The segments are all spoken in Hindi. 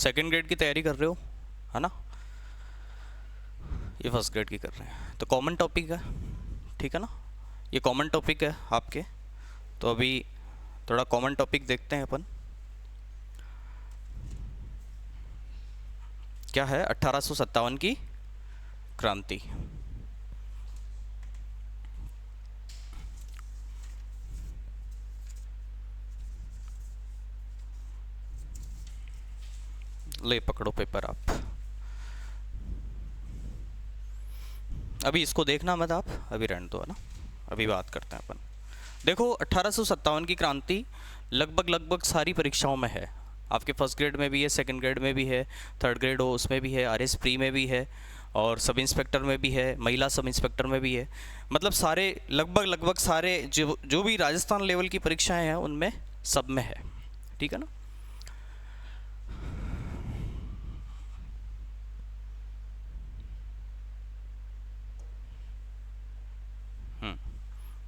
सेकंड ग्रेड की तैयारी कर रहे हो, है ना? ये फर्स्ट ग्रेड की कर रहे हैं, तो कॉमन टॉपिक है, ठीक है ना? ये कॉमन टॉपिक है आपके। तो अभी थोड़ा कॉमन टॉपिक देखते हैं अपन। क्या है? 1857 की क्रांति। ले पकड़ो पेपर आप। अभी इसको देखना मत आप, अभी रहने दो, है ना? अभी बात करते हैं अपन। देखो 1857 की क्रांति लगभग सारी परीक्षाओं में है। आपके फर्स्ट ग्रेड में भी है, सेकंड ग्रेड में भी है, थर्ड ग्रेड हो उसमें भी है, आरएस प्री में भी है, और सब इंस्पेक्टर में भी है, महिला सब इंस्पेक्टर में भी है। मतलब सारे लगभग सारे जो भी राजस्थान लेवल की परीक्षाएं हैं उनमें सब में है, ठीक है ना?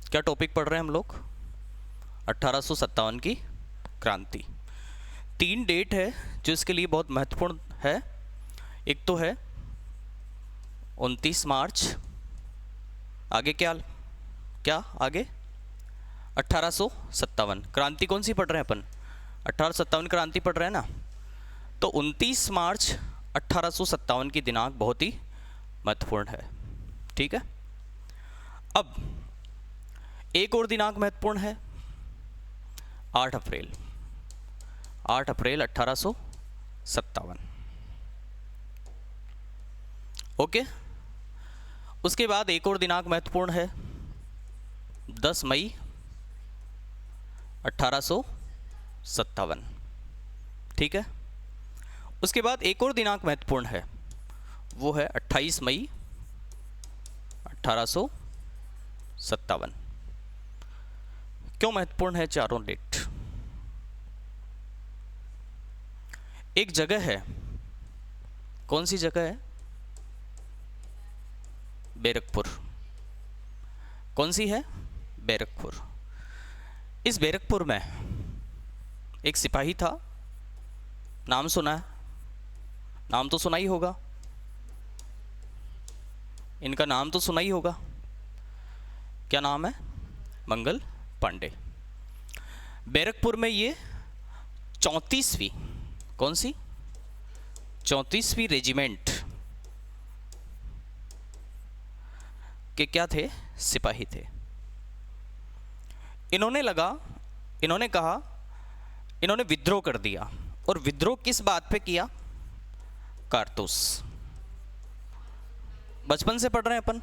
क्या टॉपिक पढ़ रहे हैं हम लोग? 1857 की क्रांति। 3 डेट है जो इसके लिए बहुत महत्वपूर्ण है। एक तो है 29 मार्च, आगे क्या क्या आगे 1857 क्रांति कौन सी पढ़ रहे हैं अपन? 1857 क्रांति पढ़ रहे हैं ना? तो 29 मार्च 1857 की दिनांक बहुत ही महत्वपूर्ण है, ठीक है? अब एक और दिनांक महत्वपूर्ण है, 8 अप्रैल 1857। ओके। उसके बाद एक और दिनांक महत्वपूर्ण है, 10 मई 1857, ठीक है? उसके बाद एक और दिनांक महत्वपूर्ण है, वो है 28 मई 1857। क्यों महत्वपूर्ण है चारों डेट? एक जगह है, कौन सी जगह है? बैरकपुर। कौन सी है? बैरकपुर। इस बैरकपुर में एक सिपाही था, नाम सुना है? नाम तो सुना ही होगा, इनका नाम तो सुना ही होगा। क्या नाम है? मंगल पांडे। बैरकपुर में ये 34वीं, कौन सी? 34वीं रेजिमेंट के क्या थे? सिपाही थे। इन्होंने कहा, इन्होंने विद्रोह कर दिया। और विद्रोह किस बात पे किया? कारतूस। बचपन से पढ़ रहे हैं अपन,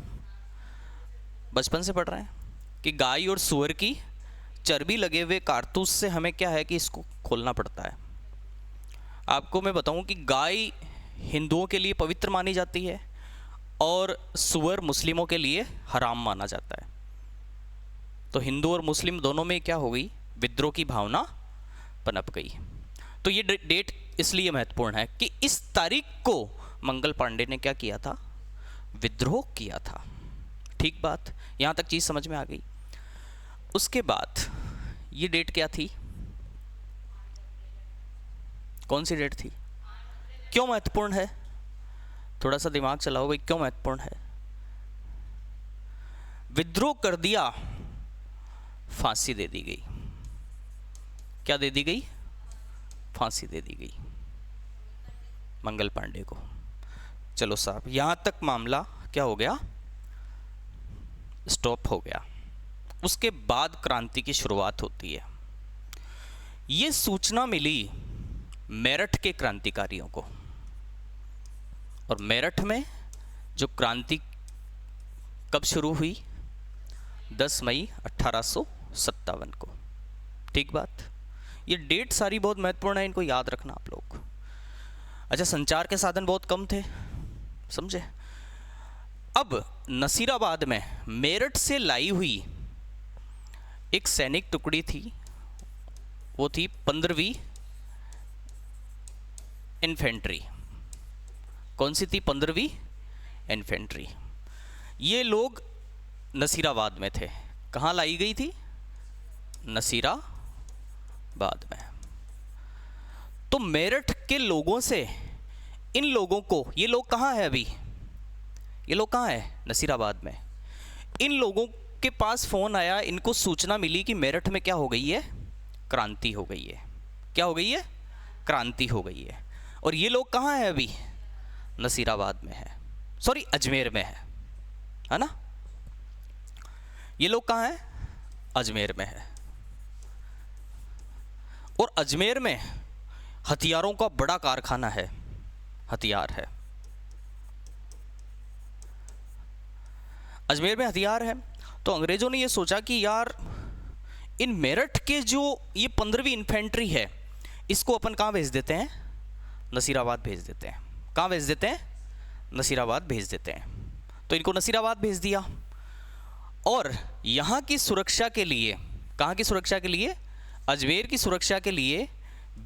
बचपन से पढ़ रहे हैं कि गाय और सूअर की चर्बी लगे हुए कारतूस से हमें क्या है कि इसको खोलना पड़ता है। आपको मैं बताऊं कि गाय हिंदुओं के लिए पवित्र मानी जाती है और सूअर मुस्लिमों के लिए हराम माना जाता है। तो हिंदू और मुस्लिम दोनों में क्या हो गई? विद्रोह की भावना पनप गई। तो ये डेट इसलिए महत्वपूर्ण है कि इस तारीख को मंगल पांडे ने क्या किया था? विद्रोह किया था। ठीक बात, यहाँ तक चीज़ समझ में आ गई। उसके बाद ये डेट क्या थी? कौन सी डेट थी? क्यों महत्वपूर्ण है? थोड़ा सा दिमाग चलाओ भाई, क्यों महत्वपूर्ण है? विद्रोह कर दिया, फांसी दे दी गई। क्या दे दी गई? फांसी दे दी गई मंगल पांडे को। चलो साहब, यहां तक मामला क्या हो गया? स्टॉप हो गया। उसके बाद क्रांति की शुरुआत होती है। ये सूचना मिली मेरठ के क्रांतिकारियों को, और मेरठ में जो क्रांति कब शुरू हुई? 10 मई 1857 को। ठीक बात। ये डेट सारी बहुत महत्वपूर्ण है, इनको याद रखना आप लोग। अच्छा, संचार के साधन बहुत कम थे, समझे? अब नसीराबाद में मेरठ से लाई हुई एक सैनिक टुकड़ी थी, वो थी 15वीं इन्फेंट्री। कौन सी थी? 15वीं इन्फेंट्री। ये लोग नसीराबाद में थे। कहाँ लाई गई थी? नसीराबाद में। तो मेरठ के लोगों से इन लोगों को, ये लोग कहाँ है अभी, ये लोग कहाँ है, नसीराबाद में। इन लोगों के पास फ़ोन आया, इनको सूचना मिली कि मेरठ में क्या हो गई है, क्रांति हो गई है। क्या हो गई है, क्रांति हो गई है। और ये लोग कहाँ हैं अभी, नसीराबाद में है, सॉरी अजमेर में है ना। ये लोग कहाँ हैं, अजमेर में है। और अजमेर में हथियारों का बड़ा कारखाना है, हथियार है, अजमेर में हथियार है। तो अंग्रेज़ों ने ये सोचा कि यार इन मेरठ के जो ये 15वीं इन्फेंट्री है, इसको अपन कहाँ भेज देते हैं, नसीराबाद भेज देते हैं। कहाँ भेज देते हैं, नसीराबाद भेज देते हैं। तो इनको नसीराबाद भेज दिया। और यहाँ की सुरक्षा के लिए, कहाँ की सुरक्षा के लिए, अजमेर की सुरक्षा के लिए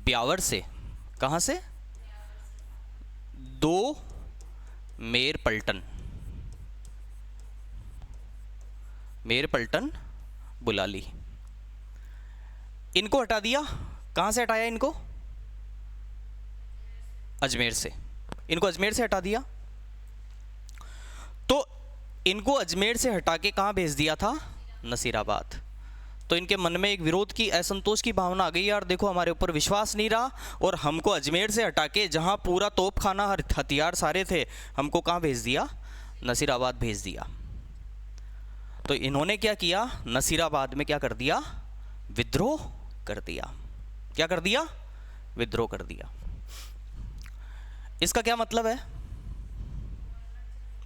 ब्यावर से, कहाँ से, 2 मेर पलटन बुला ली। इनको हटा दिया। कहाँ से हटाया इनको, अजमेर से। इनको अजमेर से हटा दिया। तो इनको अजमेर से हटा के कहाँ भेज दिया था, नसीराबाद। तो इनके मन में एक विरोध की, असंतोष की भावना आ गई, यार देखो हमारे ऊपर विश्वास नहीं रहा और हमको अजमेर से हटा के जहाँ पूरा तोप खाना हथियार सारे थे, हमको कहाँ भेज दिया, नसीराबाद भेज दिया। तो इन्होंने क्या किया, नसीराबाद में क्या कर दिया, विद्रोह कर दिया। क्या कर दिया, विद्रोह कर दिया। इसका क्या मतलब है,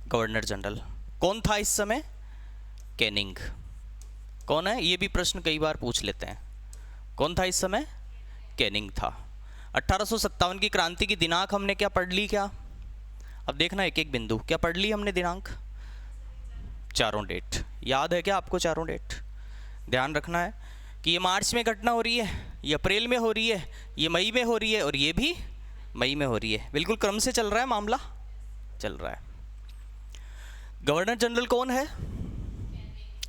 गवर्नर जनरल कौन था इस समय, कैनिंग। कौन है, ये भी प्रश्न कई बार पूछ लेते हैं, कौन था इस समय, कैनिंग था। 1857 की क्रांति की दिनांक हमने क्या पढ़ ली, क्या अब देखना एक एक बिंदु, क्या पढ़ ली हमने दिनांक, चारों डेट याद है क्या आपको, चारों डेट ध्यान रखना है कि ये मार्च में घटना हो रही है, ये अप्रैल में हो रही है, ये मई में हो रही है और ये भी मई में हो रही है। बिल्कुल क्रम से चल रहा है, मामला चल रहा है। गवर्नर जनरल कौन है,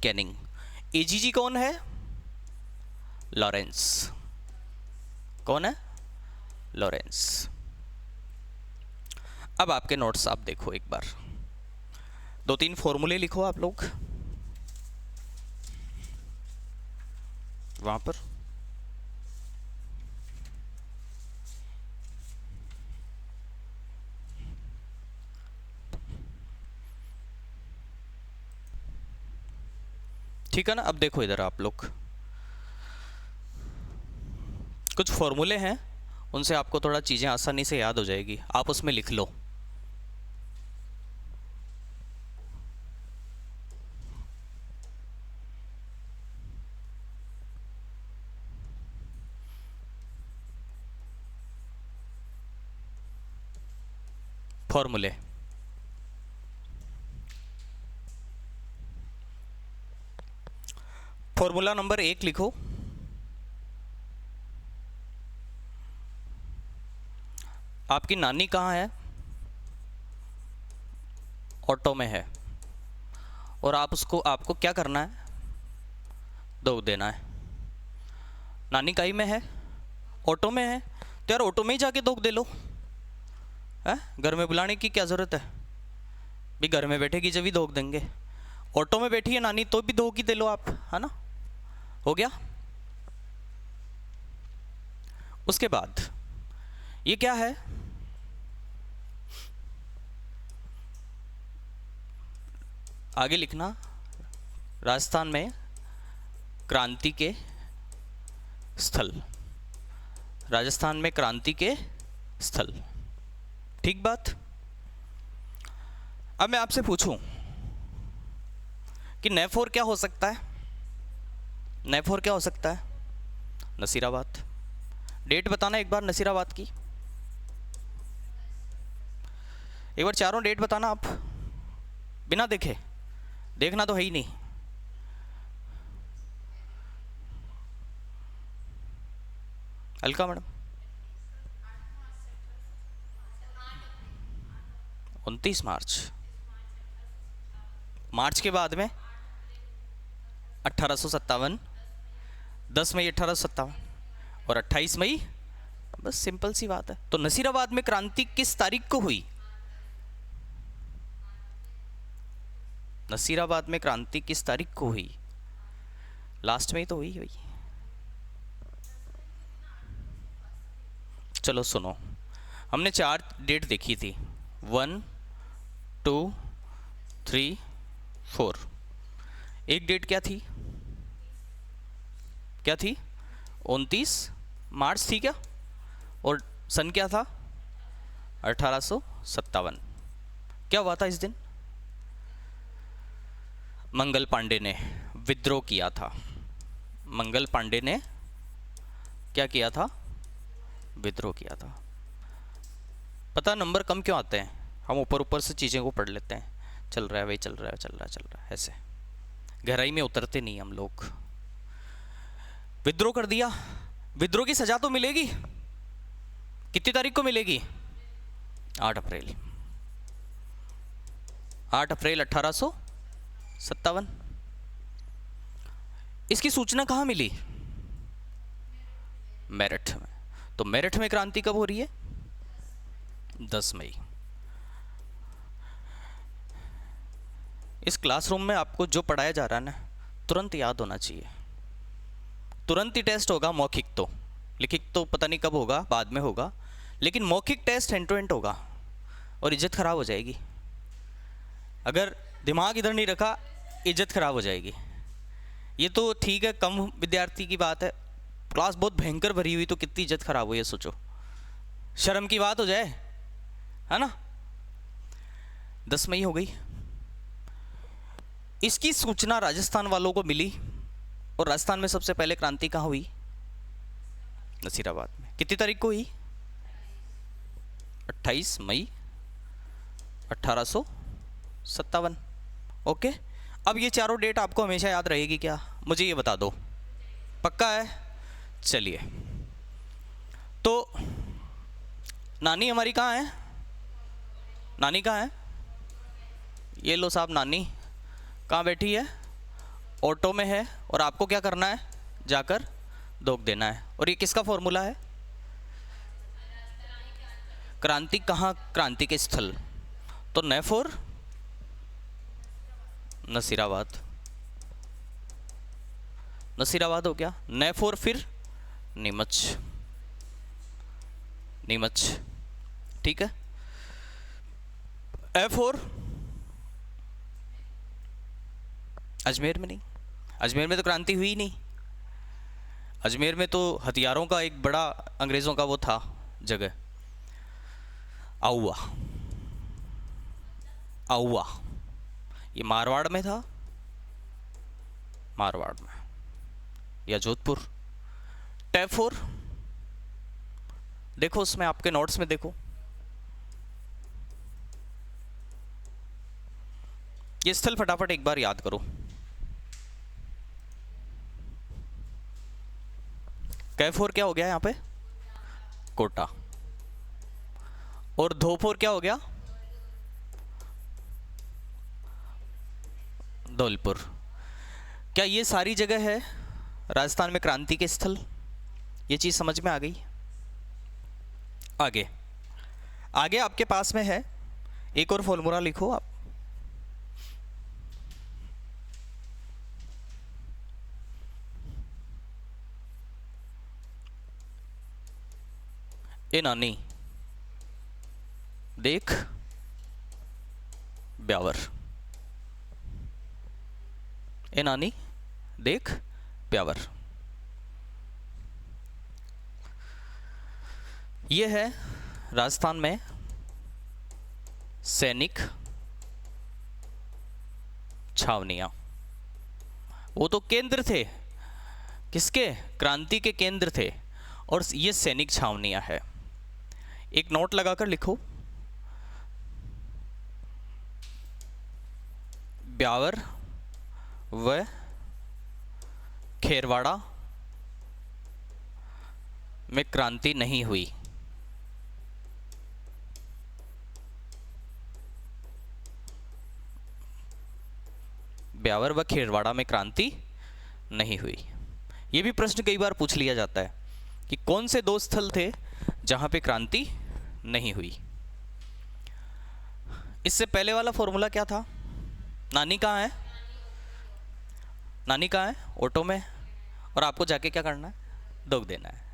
कैनिंग। एजीजी कौन है, लॉरेंस। कौन है, लॉरेंस। अब आपके नोट्स आप देखो एक बार, 2-3 फॉर्मूले लिखो आप लोग वहां पर। ठीक है ना। अब देखो इधर आप लोग, कुछ फॉर्मूले हैं, उनसे आपको थोड़ा चीज़ें आसानी से याद हो जाएगी, आप उसमें लिख लो। फॉर्मूले, फॉर्मूला नंबर 1 लिखो, आपकी नानी कहाँ है, ऑटो में है और आपको क्या करना है, दूध देना है। नानी कहीं में है, ऑटो में है, तो यार ऑटो में ही जाके दूध दे लो, है घर में बुलाने की क्या ज़रूरत है, भी घर में बैठेगी जब भी धोख देंगे। ऑटो में बैठी है नानी तो भी धोख ही दे लो आप, है ना, हो गया। उसके बाद ये क्या है, आगे लिखना, राजस्थान में क्रांति के स्थल, राजस्थान में क्रांति के स्थल, ठीक बात। अब मैं आपसे पूछूं कि नेफोर क्या हो सकता है, नेफोर क्या हो सकता है, नसीराबाद। डेट बताना एक बार नसीराबाद की, एक बार चारों डेट बताना आप, बिना देखे, देखना तो है ही नहीं। अलका मैडम, 29 मार्च, मार्च के बाद में 1857, 10 मई 1857 और 28 मई बस सिंपल सी बात है। तो नसीराबाद में क्रांति किस तारीख को हुई? नसीराबाद में क्रांति किस तारीख को हुई? लास्ट में ही तो हुई भाई। चलो सुनो, हमने 4 डेट देखी थी, 1, 2, 3, 4। एक डेट क्या थी? क्या थी? 29 मार्च थी क्या? और सन क्या था? 1857। क्या हुआ था इस दिन? मंगल पांडे ने विद्रोह किया था। मंगल पांडे ने क्या किया था? विद्रोह किया था। पता नंबर कम क्यों आते हैं? हम ऊपर ऊपर से चीज़ें को पढ़ लेते हैं, चल रहा है भाई, चल रहा है, चल रहा है, चल रहा है, ऐसे गहराई में उतरते नहीं हम लोग। विद्रोह कर दिया, विद्रोह की सजा तो मिलेगी। कितनी तारीख को मिलेगी? 8 अप्रैल। 8 अप्रैल 1857। इसकी सूचना कहाँ मिली? मेरठ में। तो मेरठ में क्रांति कब हो रही है? 10 मई। इस क्लासरूम में आपको जो पढ़ाया जा रहा है ना, तुरंत याद होना चाहिए। तुरंत ही टेस्ट होगा, मौखिक तो, लिखित तो पता नहीं कब होगा, बाद में होगा, लेकिन मौखिक टेस्ट हैंड टू हैंड होगा और इज्जत खराब हो जाएगी। अगर दिमाग इधर नहीं रखा, इज्जत खराब हो जाएगी। ये तो ठीक है, कम विद्यार्थी की बात है, क्लास बहुत भयंकर भरी हुई तो कितनी इज्जत खराब हुई है सोचो, शर्म की बात हो जाए, है ना। 10 मई हो गई। इसकी सूचना राजस्थान वालों को मिली और राजस्थान में सबसे पहले क्रांति कहाँ हुई? नसीराबाद में। कितनी तारीख को हुई? 28 मई 1857। ओके, अब ये चारों डेट आपको हमेशा याद रहेगी क्या? मुझे ये बता दो, पक्का है? चलिए, तो नानी हमारी कहाँ है? नानी कहाँ है? ये लो साहब, नानी कहाँ बैठी है? ऑटो में है, और आपको क्या करना है? जाकर दोग देना है। और ये किसका फॉर्मूला है? क्रांति कहाँ? क्रांति के स्थल। तो न फॉर नसीराबाद। नसीराबाद हो गया। न फॉर फिर नीमच। नीमच, ठीक है। ए फॉर अजमेर में नहीं। अजमेर में तो क्रांति हुई नहीं। अजमेर में तो हथियारों का एक बड़ा अंग्रेज़ों का वो था जगह, आउवा। आउवा ये मारवाड़ में था, मारवाड़ में, या जोधपुर। टैफोर देखो उसमें, आपके नोट्स में देखो, ये स्थल फटाफट एक बार याद करो। कैफोर क्या हो गया यहाँ पे? कोटा। और धोपोर क्या हो गया? धौलपुर। क्या ये सारी जगह है राजस्थान में क्रांति के स्थल? ये चीज़ समझ में आ गई? आगे आगे आपके पास में है एक और फॉर्मूला, लिखो आप। ए नानी देख ब्यावर। ए नानी देख ब्यावर। ये है राजस्थान में सैनिक छावनियां। वो तो केंद्र थे, किसके? क्रांति के केंद्र थे, और ये सैनिक छावनियां है। एक नोट लगाकर लिखो, ब्यावर व खेरवाड़ा में क्रांति नहीं हुई। ब्यावर व खेरवाड़ा में क्रांति नहीं हुई। ये भी प्रश्न कई बार पूछ लिया जाता है कि कौन से 2 स्थल थे जहां पे क्रांति नहीं हुई। इससे पहले वाला फॉर्मूला क्या था? नानी कहाँ है? नानी कहाँ है? ऑटो में। और आपको जाके क्या करना है? धोख देना है।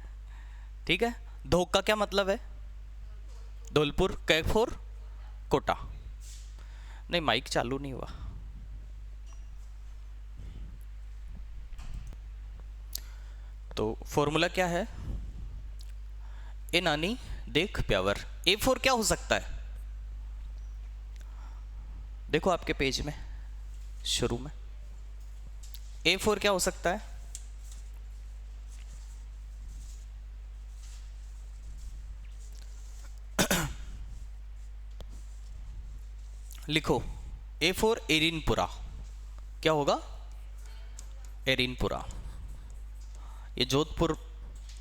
ठीक है। धोख का क्या मतलब है? धौलपुर, कैफोर, कोटा। नहीं, माइक चालू नहीं हुआ। तो फॉर्मूला क्या है? ए नानी देख प्यावर। A4 क्या हो सकता है? देखो आपके पेज में शुरू में A4 क्या हो सकता है? लिखो A4 एरिनपुरा। क्या होगा? एरिनपुरा। ये जोधपुर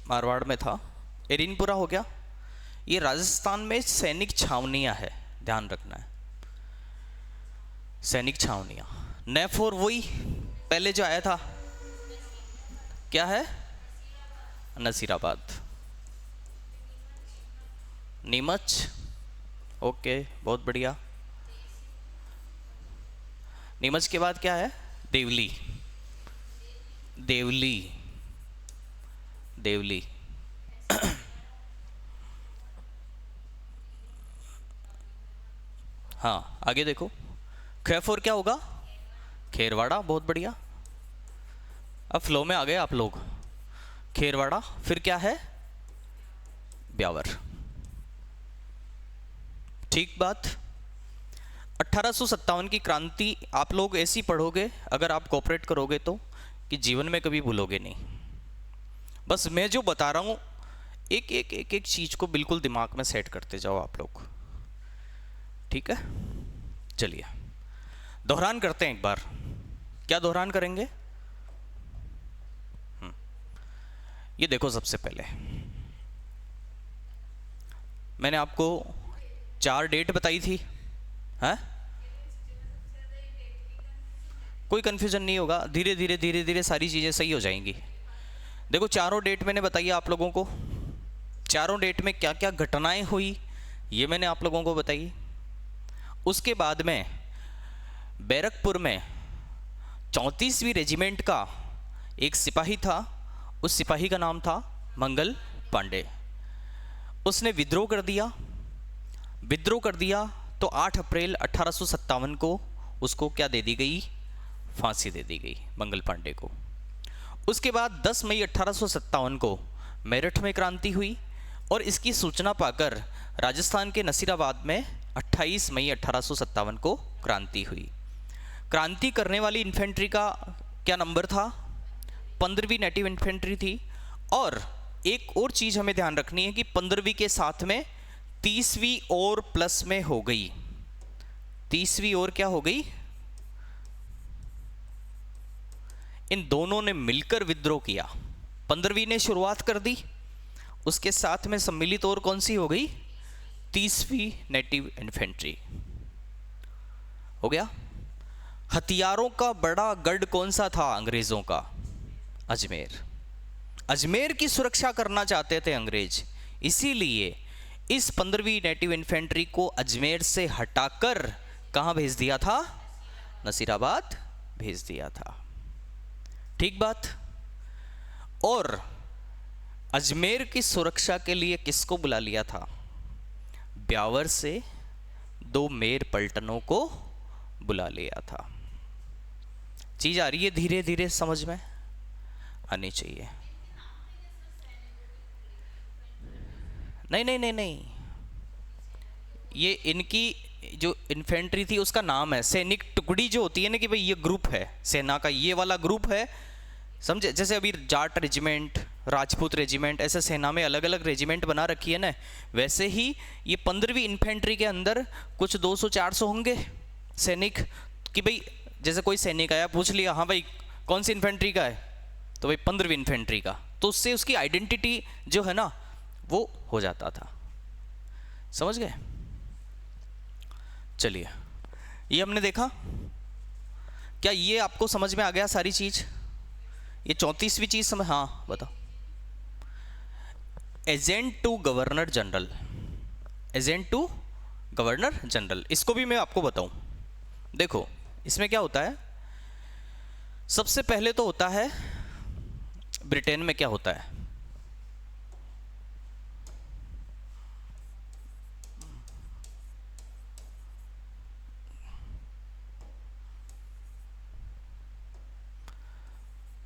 मारवाड़ में था। एरिनपुरा हो गया। ये राजस्थान में सैनिक छावनियां है, ध्यान रखना है, सैनिक छावनियां। नैफोर वही पहले जो आया था, क्या है? नसीराबाद। नीमच, ओके, बहुत बढ़िया। नीमच के बाद क्या है? देवली। देवली, देवली। हाँ, आगे देखो। खैफोर क्या होगा? खेरवाड़ा, बहुत बढ़िया। अब फ्लो में आ गए आप लोग। खेरवाड़ा, फिर क्या है? ब्यावर। ठीक बात। 1857 की क्रांति आप लोग ऐसी पढ़ोगे, अगर आप कोऑपरेट करोगे तो, कि जीवन में कभी भूलोगे नहीं। बस मैं जो बता रहा हूँ, एक एक एक एक चीज को बिल्कुल दिमाग में सेट करते जाओ आप लोग। ठीक है, चलिए दोहरान करते हैं एक बार। क्या दोहरान करेंगे? ये देखो, सबसे पहले मैंने आपको 4 डेट बताई थी, है? कोई कंफ्यूजन नहीं होगा, धीरे धीरे धीरे धीरे सारी चीजें सही हो जाएंगी। देखो, चारों डेट मैंने बताई आप लोगों को। चारों डेट में क्या क्या घटनाएं हुई, ये मैंने आप लोगों को बताई। उसके बाद में बैरकपुर में 34वीं रेजिमेंट का एक सिपाही था। उस सिपाही का नाम था मंगल पांडे। उसने विद्रोह कर दिया। विद्रोह कर दिया तो 8 अप्रैल 1857 को उसको क्या दे दी गई? फांसी दे दी गई मंगल पांडे को। उसके बाद 10 मई 1857 को मेरठ में क्रांति हुई और इसकी सूचना पाकर राजस्थान के नसीराबाद में 28 मई 1857 को क्रांति हुई। क्रांति करने वाली इन्फेंट्री का क्या नंबर था? 15वीं नेटिव इन्फेंट्री थी। और एक और चीज हमें ध्यान रखनी है कि 15वीं के साथ में 30वीं और प्लस में हो गई। 30वीं और क्या हो गई? इन दोनों ने मिलकर विद्रोह किया। 15वीं ने शुरुआत कर दी, उसके साथ में सम्मिलित और कौन सी हो गई? 30वीं नेटिव इन्फेंट्री हो गया। हथियारों का बड़ा गढ़ कौन सा था अंग्रेजों का? अजमेर। अजमेर की सुरक्षा करना चाहते थे अंग्रेज, इसीलिए इस 15वीं नेटिव इन्फेंट्री को अजमेर से हटाकर कहां भेज दिया था? नसीराबाद भेज दिया था। ठीक बात। और अजमेर की सुरक्षा के लिए किसको बुला लिया था? ब्यावर से 2 मेर पलटनों को बुला लिया था। चीज आ रही है, धीरे धीरे समझ में आनी चाहिए। नहीं नहीं नहीं नहीं, ये इनकी जो इन्फेंट्री थी उसका नाम है। सैनिक टुकड़ी जो होती है ना, कि भाई ये ग्रुप है सेना का, ये वाला ग्रुप है, समझे? जैसे अभी जाट रेजिमेंट, राजपूत रेजिमेंट, ऐसे सेना में अलग अलग रेजिमेंट बना रखी है ना, वैसे ही ये 15वीं इन्फेंट्री के अंदर कुछ 200-400 होंगे सैनिक। कि भाई जैसे कोई सैनिक आया, पूछ लिया, हाँ भाई कौन सी इन्फेंट्री का है? तो भाई 15वीं इन्फेंट्री का। तो उससे उसकी आइडेंटिटी जो है ना वो हो जाता था। समझ गए? चलिए, ये हमने देखा। क्या ये आपको समझ में आ गया सारी चीज? ये 34वीं चीज समझ? हाँ बताओ। Agent to governor general, agent to governor general, इसको भी मैं आपको बताऊं। देखो इसमें क्या होता है, सबसे पहले तो होता है ब्रिटेन में क्या होता है,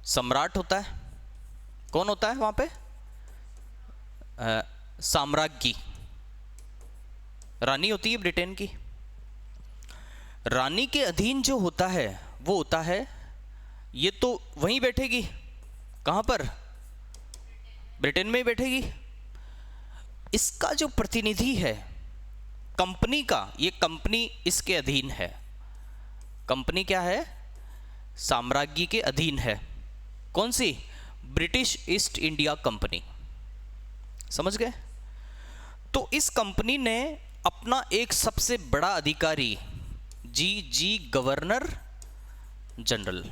सम्राट होता है। कौन होता है वहां पे? साम्राज्ञी, रानी होती है ब्रिटेन की। रानी के अधीन जो होता है वो होता है, ये तो वहीं बैठेगी, कहां पर? ब्रिटेन में ही बैठेगी। इसका जो प्रतिनिधि है कंपनी का, ये कंपनी इसके अधीन है। कंपनी क्या है? साम्राज्ञी के अधीन है। कौन सी? British East India Company. समझ गए? तो इस कंपनी ने अपना एक सबसे बड़ा अधिकारी जी गवर्नर जनरल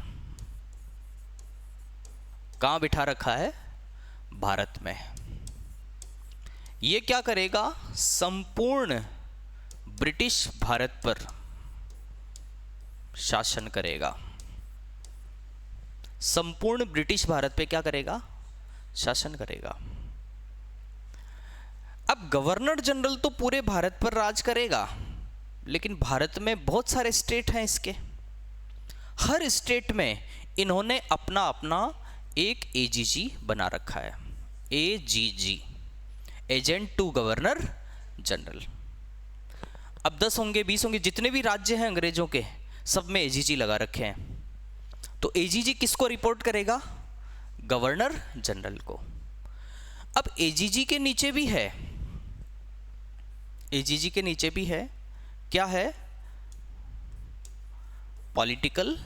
कहां बिठा रखा है? भारत में। ये क्या करेगा? संपूर्ण ब्रिटिश भारत पर शासन करेगा। संपूर्ण ब्रिटिश भारत पे क्या करेगा? शासन करेगा। अब गवर्नर जनरल तो पूरे भारत पर राज करेगा, लेकिन भारत में बहुत सारे स्टेट हैं इसके। हर स्टेट में इन्होंने अपना अपना एक एजीजी बना रखा है। AGG, agent to governor general. अब 10 होंगे, 20 होंगे, जितने भी राज्य हैं अंग्रेजों के, सब में एजीजी लगा रखे हैं। तो एजीजी किसको रिपोर्ट करेगा? गवर्नर जनरल को। अब एजीजी के नीचे भी है, एजीजी के नीचे भी है, क्या है? Political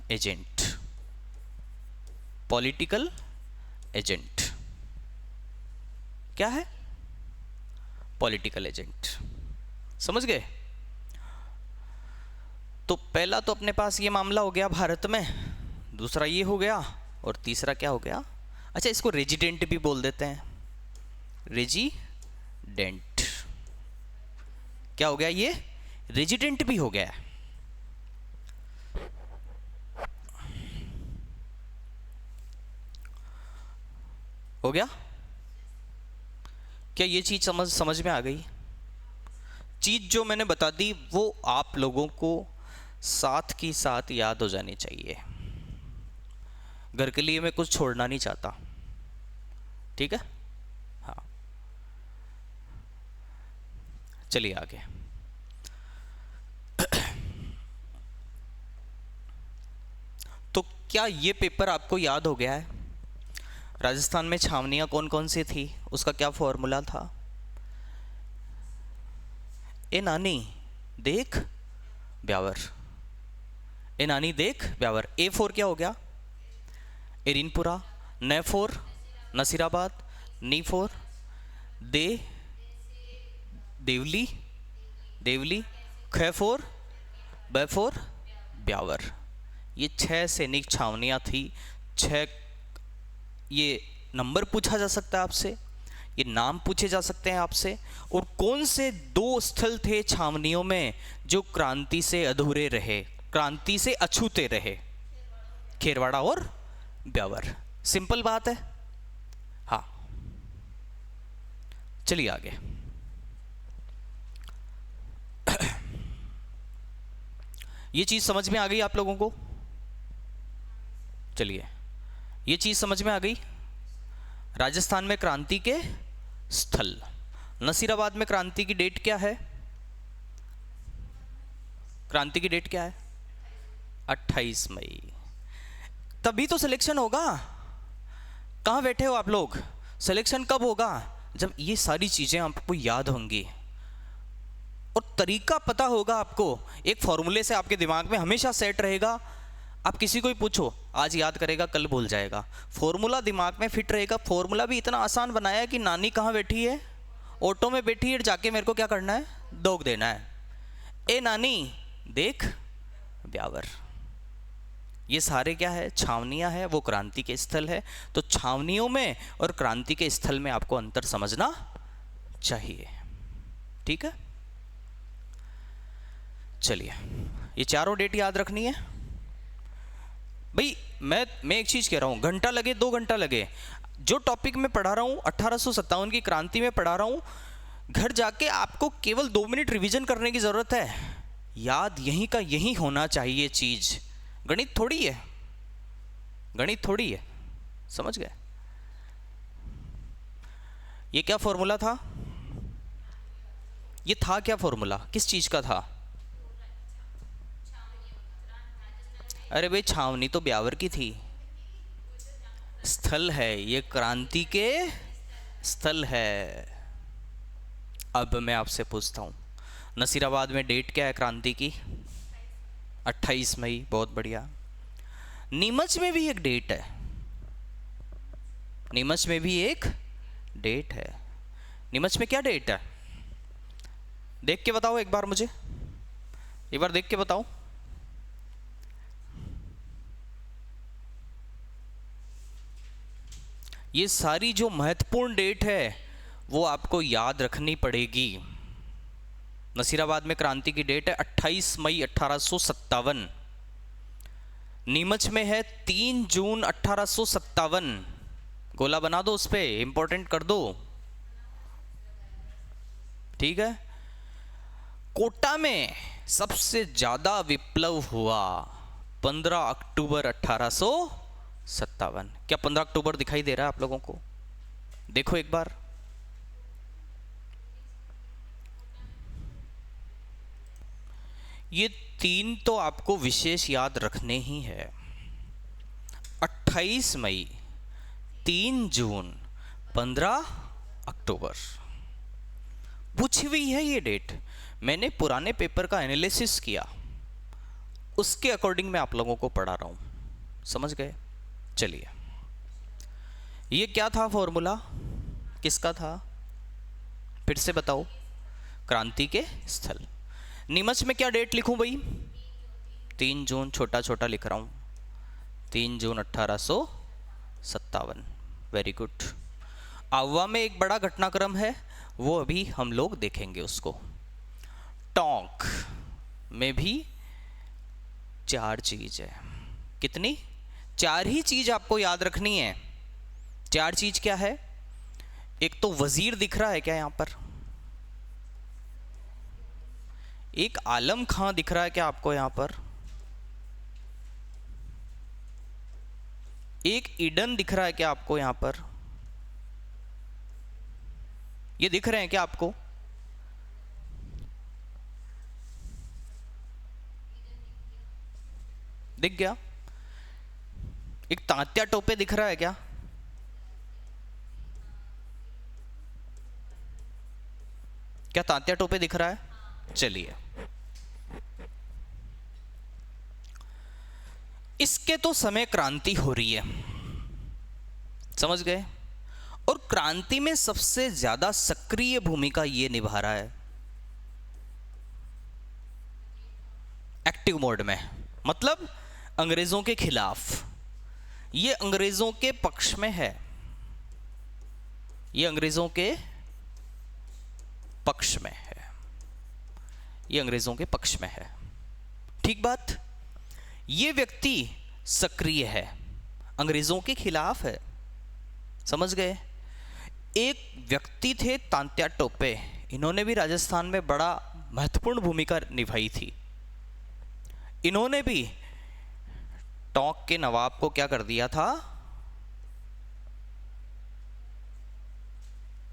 agent. पॉलिटिकल एजेंट क्या है? Political agent. समझ गए? तो पहला तो अपने पास ये मामला हो गया भारत में, दूसरा ये हो गया, और तीसरा क्या हो गया? अच्छा, इसको रेजिडेंट भी बोल देते हैं। रेजिडेंट क्या हो गया? ये रेजिडेंट भी हो गया। हो गया? क्या ये चीज समझ में आ गई? चीज जो मैंने बता दी वो आप लोगों को साथ की साथ याद हो जानी चाहिए। घर के लिए मैं कुछ छोड़ना नहीं चाहता, ठीक है? हाँ, चलिए आगे। तो क्या ये पेपर आपको याद हो गया है? राजस्थान में छावनियां कौन कौन सी थी, उसका क्या फॉर्मूला था? ए नानी देख ब्यावर, ए नानी देख ब्यावर। ए फोर क्या हो गया? एरिनपुरा। न फोर नसीराबाद। नी फोर देवली। ख फोर ब फोर ब्यावर। ये 6 सैनिक छावनियां थी। 6 ये नंबर पूछा जा सकता है आपसे, ये नाम पूछे जा सकते हैं आपसे। और कौन से 2 स्थल थे छावनियों में जो क्रांति से अधूरे रहे, क्रांति से अछूते रहे? खेरवाड़ा और ब्यावर। सिंपल बात है। हाँ, चलिए आगे। ये चीज समझ में आ गई आप लोगों को? चलिए, ये चीज समझ में आ गई। राजस्थान में क्रांति के स्थल, नसीराबाद में क्रांति की डेट क्या है? क्रांति की डेट क्या है? 28 मई। तभी तो सिलेक्शन होगा। कहां बैठे हो आप लोग? सिलेक्शन कब होगा? जब ये सारी चीजें आपको याद होंगी और तरीका पता होगा आपको। एक फॉर्मूले से आपके दिमाग में हमेशा सेट रहेगा। आप किसी को ही पूछो, आज याद करेगा, कल भूल जाएगा। फॉर्मूला दिमाग में फिट रहेगा। फॉर्मूला भी इतना आसान बनाया है कि नानी कहाँ बैठी है? ऑटो में बैठी है, जाके मेरे को क्या करना है? दोग देना है। ए नानी देख ब्यावर। ये सारे क्या है, छावनियाँ है, वो क्रांति के स्थल है। तो छावनियों में और क्रांति के स्थल में आपको अंतर समझना चाहिए। ठीक है, चलिए ये चारों डेट याद रखनी है भाई। मैं एक चीज़ कह रहा हूँ, घंटा लगे 2 घंटा लगे, जो टॉपिक मैं पढ़ा रहा हूँ 1857 की क्रांति में पढ़ा रहा हूँ, घर जाके आपको केवल 2 मिनट रिवीजन करने की ज़रूरत है। याद यहीं का यहीं होना चाहिए चीज़। गणित थोड़ी है, गणित थोड़ी है, समझ गए। ये क्या फॉर्मूला था, ये था क्या फॉर्मूला, किस चीज़ का था? अरे भाई छावनी तो ब्यावर की थी, स्थल है, ये क्रांति के स्थल है। अब मैं आपसे पूछता हूँ, नसीराबाद में डेट क्या है क्रांति की? 28 मई, बहुत बढ़िया। नीमच में भी एक डेट है, नीमच में भी एक डेट है। नीमच में क्या डेट है, देख के बताओ एक बार, मुझे एक बार देख के बताओ। ये सारी जो महत्वपूर्ण डेट है वो आपको याद रखनी पड़ेगी। नसीराबाद में क्रांति की डेट है 28 मई 1857। नीमच में है 3 जून 1857। गोला बना दो, उस पे इंपॉर्टेंट कर दो, ठीक है। कोटा में सबसे ज्यादा विप्लव हुआ 15 अक्टूबर 1857। क्या 15 अक्टूबर दिखाई दे रहा है आप लोगों को? देखो एक बार, ये 3 तो आपको विशेष याद रखने ही है। 28 मई, 3 जून, 15 अक्टूबर, पूछी हुई है ये डेट। मैंने पुराने पेपर का एनालिसिस किया, उसके अकॉर्डिंग मैं आप लोगों को पढ़ा रहा हूं, समझ गए। चलिए, ये क्या था फॉर्मूला, किसका था, फिर से बताओ। क्रांति के स्थल। नीमच में क्या डेट लिखूं भाई? 3 जून, छोटा छोटा लिख रहा हूं, 3 जून 1857। Very good. आवा में एक बड़ा घटनाक्रम है, वो अभी हम लोग देखेंगे उसको। टोंक में भी 4 चीज है। कितनी? 4 ही चीज आपको याद रखनी है। 4 चीज क्या है? एक तो वजीर दिख रहा है क्या यहां पर? एक आलम खां दिख रहा है क्या आपको यहां पर? एक ईडन दिख रहा है क्या आपको यहां पर? ये दिख रहे हैं क्या आपको? दिख गया? एक तात्या टोपे दिख रहा है क्या? क्या तात्या टोपे दिख रहा है? चलिए, इसके तो समय क्रांति हो रही है, समझ गए। और क्रांति में सबसे ज्यादा सक्रिय भूमिका ये निभा रहा है एक्टिव मोड में, मतलब अंग्रेजों के खिलाफ। ये अंग्रेजों के पक्ष में है, ये अंग्रेजों के पक्ष में है, ये अंग्रेजों के पक्ष में है, ठीक बात। ये व्यक्ति सक्रिय है, अंग्रेजों के खिलाफ है, समझ गए। एक व्यक्ति थे तात्या टोपे, इन्होंने भी राजस्थान में बड़ा महत्वपूर्ण भूमिका निभाई थी। इन्होंने भी टोंक के नवाब को क्या कर दिया था?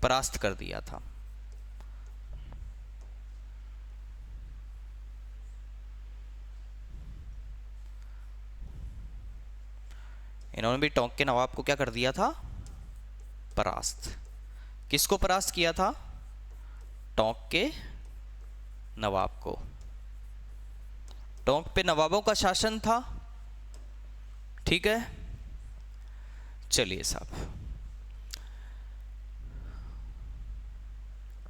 परास्त कर दिया था। इन्होंने भी टोंक के नवाब को क्या कर दिया था? परास्त। किसको परास्त किया था? टोंक के नवाब को। टोंक पे नवाबों का शासन था, ठीक है। चलिए साहब,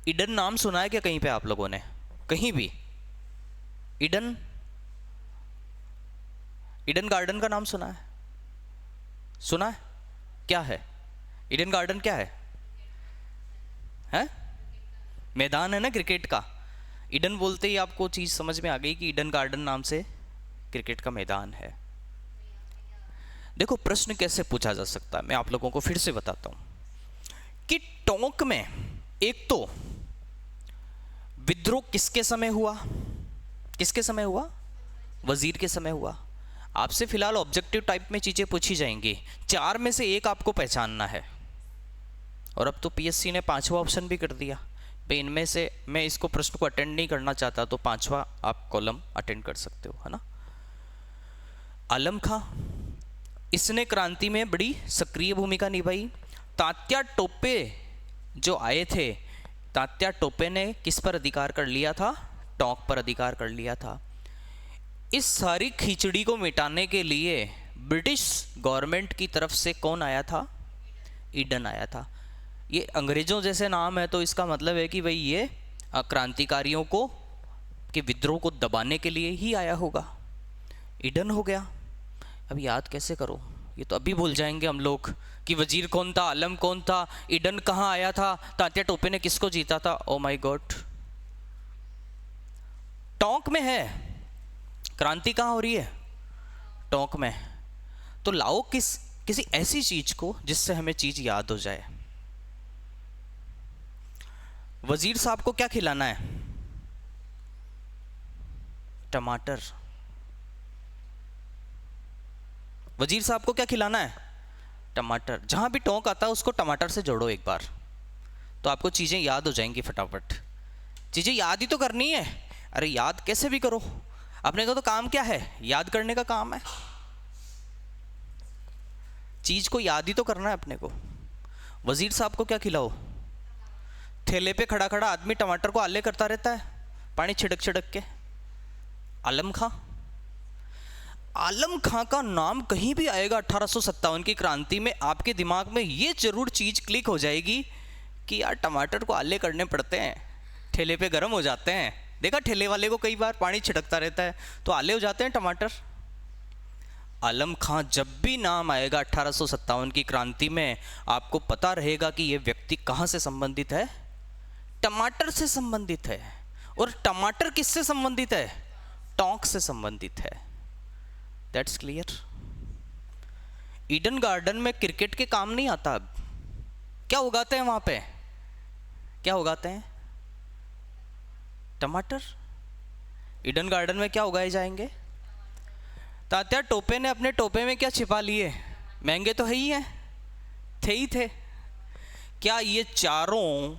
ईडन नाम सुना है क्या कहीं पे आप लोगों ने? कहीं भी ईडन? ईडन गार्डन का नाम सुना है? सुना है? क्या है ईडन गार्डन? क्या है? हैं? मैदान है ना क्रिकेट का। ईडन बोलते ही आपको चीज समझ में आ गई कि ईडन गार्डन नाम से क्रिकेट का मैदान है। देखो प्रश्न कैसे पूछा जा सकता है, मैं आप लोगों को फिर से बताता हूं कि टोंक में एक तो विद्रोह किसके समय हुआ? किसके समय हुआ? वजीर के समय हुआ। आपसे फिलहाल ऑब्जेक्टिव टाइप में चीजें पूछी जाएंगी, 4 में से एक आपको पहचानना है। और अब तो पीएससी ने 5वां ऑप्शन भी कर दिया भाई, इनमें से मैं इसको प्रश्न को अटेंड नहीं करना चाहता तो 5वां आप कॉलम अटेंड कर सकते हो, है ना। आलम खां, इसने क्रांति में बड़ी सक्रिय भूमिका निभाई। तात्या टोपे जो आए थे, तात्या टोपे ने किस पर अधिकार कर लिया था? टोंक पर अधिकार कर लिया था। इस सारी खिचड़ी को मिटाने के लिए ब्रिटिश गवर्नमेंट की तरफ से कौन आया था? ईडन आया था। ये अंग्रेजों जैसे नाम है तो इसका मतलब है कि भाई ये क्रांतिकारियों को के विद्रोह को दबाने के लिए ही आया होगा। ईडन हो गया। अब याद कैसे करो, ये तो अभी भूल जाएंगे हम लोग कि वजीर कौन था, आलम कौन था, ईडन कहाँ आया था, तात्या टोपे ने किसको जीता था। ओ माय गॉड, टोंक में है क्रांति। कहाँ हो रही है? टोंक में। तो लाओ किसी ऐसी चीज को जिससे हमें चीज याद हो जाए। वजीर साहब को क्या खिलाना है? टमाटर। वजीर साहब को क्या खिलाना है? टमाटर। जहां भी टोंक आता है उसको टमाटर से जोड़ो एक बार, तो आपको चीजें याद हो जाएंगी फटाफट। चीजें याद ही तो करनी है। अरे याद कैसे भी करो, अपने का तो काम क्या है? याद करने का काम है। चीज को याद ही तो करना है अपने को। वजीर साहब को क्या खिलाओ? ठेले पे खड़ा खड़ा आदमी टमाटर को आले करता रहता है, पानी छिड़क छिड़क के। आलम खां। आलम खां का नाम कहीं भी आएगा 1857 की क्रांति में, आपके दिमाग में ये जरूर चीज क्लिक हो जाएगी कि यार टमाटर को आले करने पड़ते हैं, ठेले पे गर्म हो जाते हैं। देखा ठेले वाले को कई बार पानी छिड़कता रहता है तो आले हो जाते हैं टमाटर। आलम खां जब भी नाम आएगा 1857 की क्रांति में, आपको पता रहेगा कि यह व्यक्ति कहां से संबंधित है? टमाटर से संबंधित है। और टमाटर किससे संबंधित है? टोंक से संबंधित है। That's clear. ईडन गार्डन में क्रिकेट के काम नहीं आता। अब क्या उगाते हैं वहां पे? क्या उगाते हैं? टमाटर। ईडन गार्डन में क्या उगाए जाएंगे? तात्या टोपे ने अपने टोपे में क्या छिपा लिए? महंगे तो है ही हैं, थे ही थे। क्या ये चारों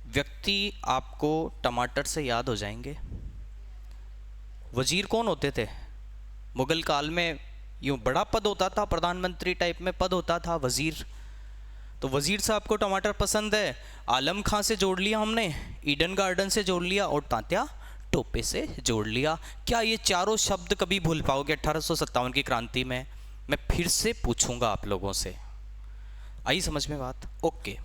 व्यक्ति आपको टमाटर से याद हो जाएंगे? वजीर कौन होते थे? मुगल काल में यूं बड़ा पद होता था, प्रधानमंत्री टाइप में पद होता था वजीर। तो वजीर साहब को टमाटर पसंद है, आलम खां से जोड़ लिया हमने, ईडन गार्डन से जोड़ लिया और तात्या टोपे से जोड़ लिया। क्या ये चारों शब्द कभी भूल पाओगे 1857 की क्रांति में? मैं फिर से पूछूंगा आप लोगों से। आई समझ में बात? ओके।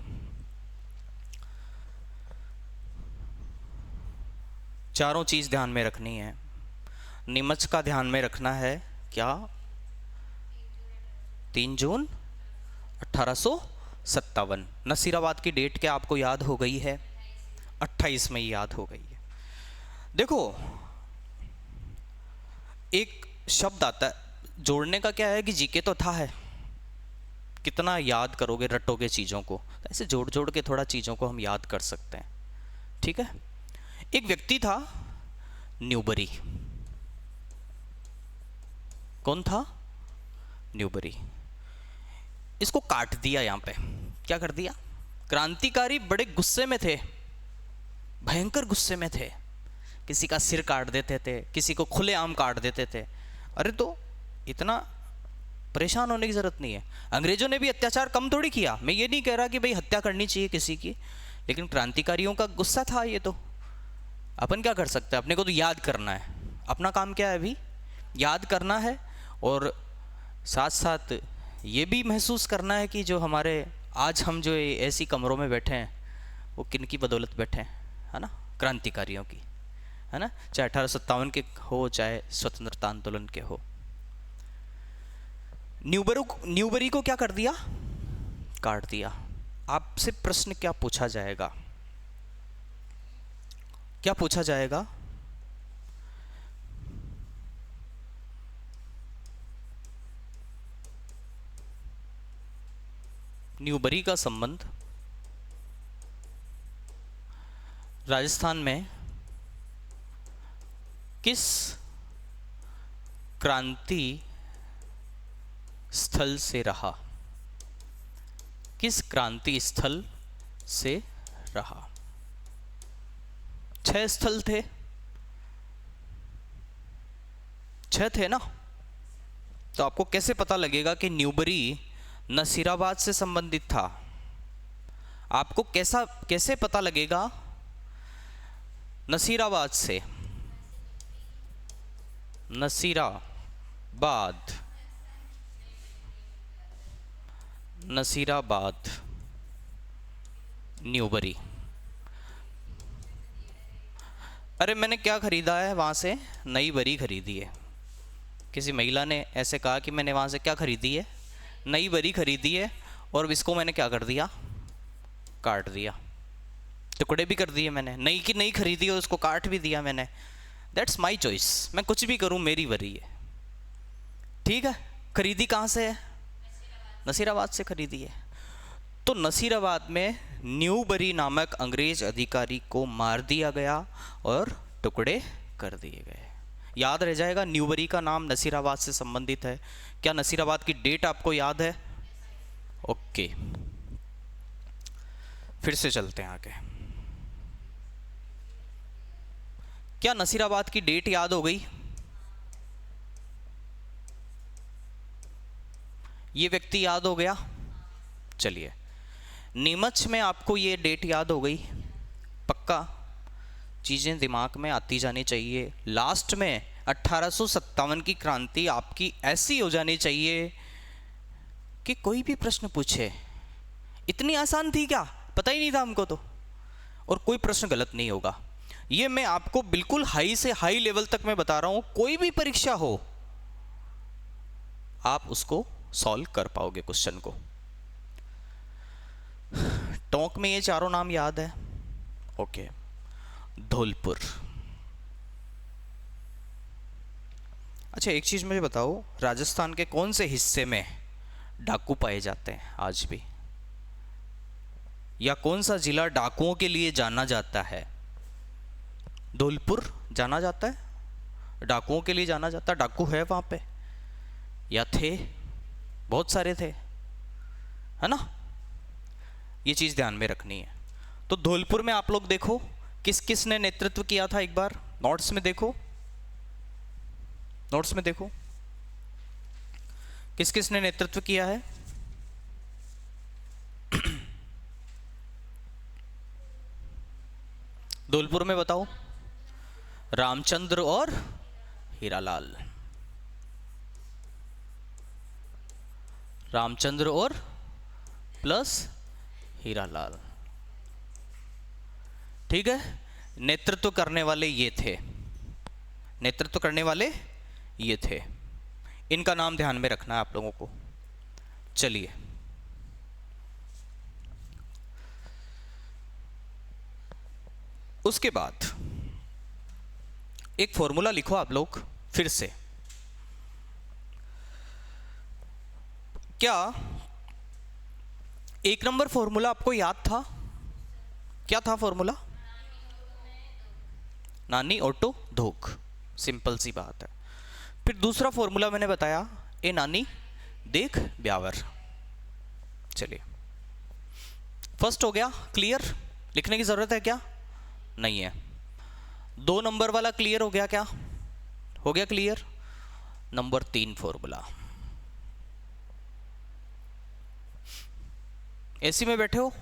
चारों चीज ध्यान में रखनी है। नीमच का ध्यान में रखना है। क्या? 3 जून 1857। नसीराबाद की डेट क्या आपको याद हो गई है? 28 में याद हो गई है। देखो एक शब्द आता है जोड़ने का, क्या है कि जीके तो था है, कितना याद करोगे रटोगे चीज़ों को, ऐसे जोड़ जोड़ के थोड़ा चीज़ों को हम याद कर सकते हैं। ठीक है। एक व्यक्ति था न्यूबरी। कौन था? न्यूबरी। इसको काट दिया यहाँ पे। क्या कर दिया? क्रांतिकारी बड़े गुस्से में थे, भयंकर गुस्से में थे। किसी का सिर काट देते थे, किसी को खुलेआम काट देते थे। अरे तो इतना परेशान होने की जरूरत नहीं है। अंग्रेजों ने भी अत्याचार कम थोड़ी किया। मैं ये नहीं कह रहा कि भाई हत्या करनी चाहिए किसी की, लेकिन क्रांतिकारियों का गुस्सा था ये। तो अपन क्या कर सकते हैं? अपने को तो याद करना है। अपना काम क्या है? अभी याद करना है और साथ साथ ये भी महसूस करना है कि जो हमारे आज हम जो ऐसी कमरों में बैठे हैं वो किन की बदौलत बैठे हैं, है ना? क्रांतिकारियों की, है ना? चाहे 1857 के हो चाहे स्वतंत्रता आंदोलन के हो। न्यूबरी को क्या कर दिया? काट दिया। आपसे प्रश्न क्या पूछा जाएगा? क्या पूछा जाएगा? न्यूबरी का संबंध राजस्थान में किस क्रांति स्थल से रहा? किस क्रांति स्थल से रहा? 6 स्थल थे, 6 थे ना? तो आपको कैसे पता लगेगा कि न्यूबरी नसीराबाद से संबंधित था? आपको कैसे पता लगेगा नसीराबाद से? नसीराबाद न्यूबरी। अरे मैंने क्या खरीदा है वहाँ से? नई बरी खरीदी है। किसी महिला ने ऐसे कहा कि मैंने वहाँ से क्या खरीदी है? नई बरी खरीदी है, और इसको मैंने क्या कर दिया? काट दिया। टुकड़े भी कर दिए मैंने। नई की नई खरीदी और उसको काट भी दिया मैंने। That's my choice. मैं कुछ भी करूँ, मेरी बरी है। ठीक है। खरीदी कहाँ से है? नसीराबाद से खरीदी है। तो नसीराबाद में न्यूबरी नामक अंग्रेज अधिकारी को मार दिया गया और टुकड़े कर दिए गए। याद रह जाएगा, न्यूबरी का नाम नसीराबाद से संबंधित है। क्या नसीराबाद की डेट आपको याद है? ओके, फिर से चलते हैं आगे। क्या नसीराबाद की डेट याद हो गई? ये व्यक्ति याद हो गया? चलिए, नीमच में आपको ये डेट याद हो गई? पक्का? चीज़ें दिमाग में आती जानी चाहिए। लास्ट में 1857 की क्रांति आपकी ऐसी हो जानी चाहिए कि कोई भी प्रश्न पूछे, इतनी आसान थी क्या? पता ही नहीं था हमको तो, और कोई प्रश्न गलत नहीं होगा। ये मैं आपको बिल्कुल हाई से हाई लेवल तक मैं बता रहा हूँ। कोई भी परीक्षा हो, आप उसको सॉल्व कर पाओगे क्वेश्चन को। टोंक में ये चारों नाम याद है? ओके। धौलपुर। अच्छा, एक चीज मुझे बताओ, राजस्थान के कौन से हिस्से में डाकू पाए जाते हैं आज भी? या कौन सा जिला डाकुओं के लिए जाना जाता है? धौलपुर जाना जाता है, डाकुओं के लिए जाना जाता है। डाकू है वहां पे या थे? बहुत सारे थे, है ना? ये चीज ध्यान में रखनी है। तो धौलपुर में आप लोग देखो किस किस ने नेतृत्व किया था। एक बार नोट्स में देखो, नोट्स में देखो किस किस ने नेतृत्व किया है। धौलपुर में बताओ। रामचंद्र और हीरालाल। रामचंद्र और प्लस हीरालाल। ठीक है। नेतृत्व करने वाले ये थे, नेतृत्व करने वाले ये थे। इनका नाम ध्यान में रखना है आप लोगों को। चलिए, उसके बाद एक फॉर्मूला लिखो आप लोग फिर से। क्या 1 नंबर फॉर्मूला आपको याद था? क्या था फॉर्मूला? नानी ऑटो धोख। सिंपल सी बात है। फिर दूसरा फॉर्मूला मैंने बताया, ए नानी देख ब्यावर। चलिए, फर्स्ट हो गया क्लियर? लिखने की जरूरत है क्या? नहीं है। 2 नंबर वाला क्लियर हो गया क्या? हो गया क्लियर। Number 3 formula. एसी में बैठे हो?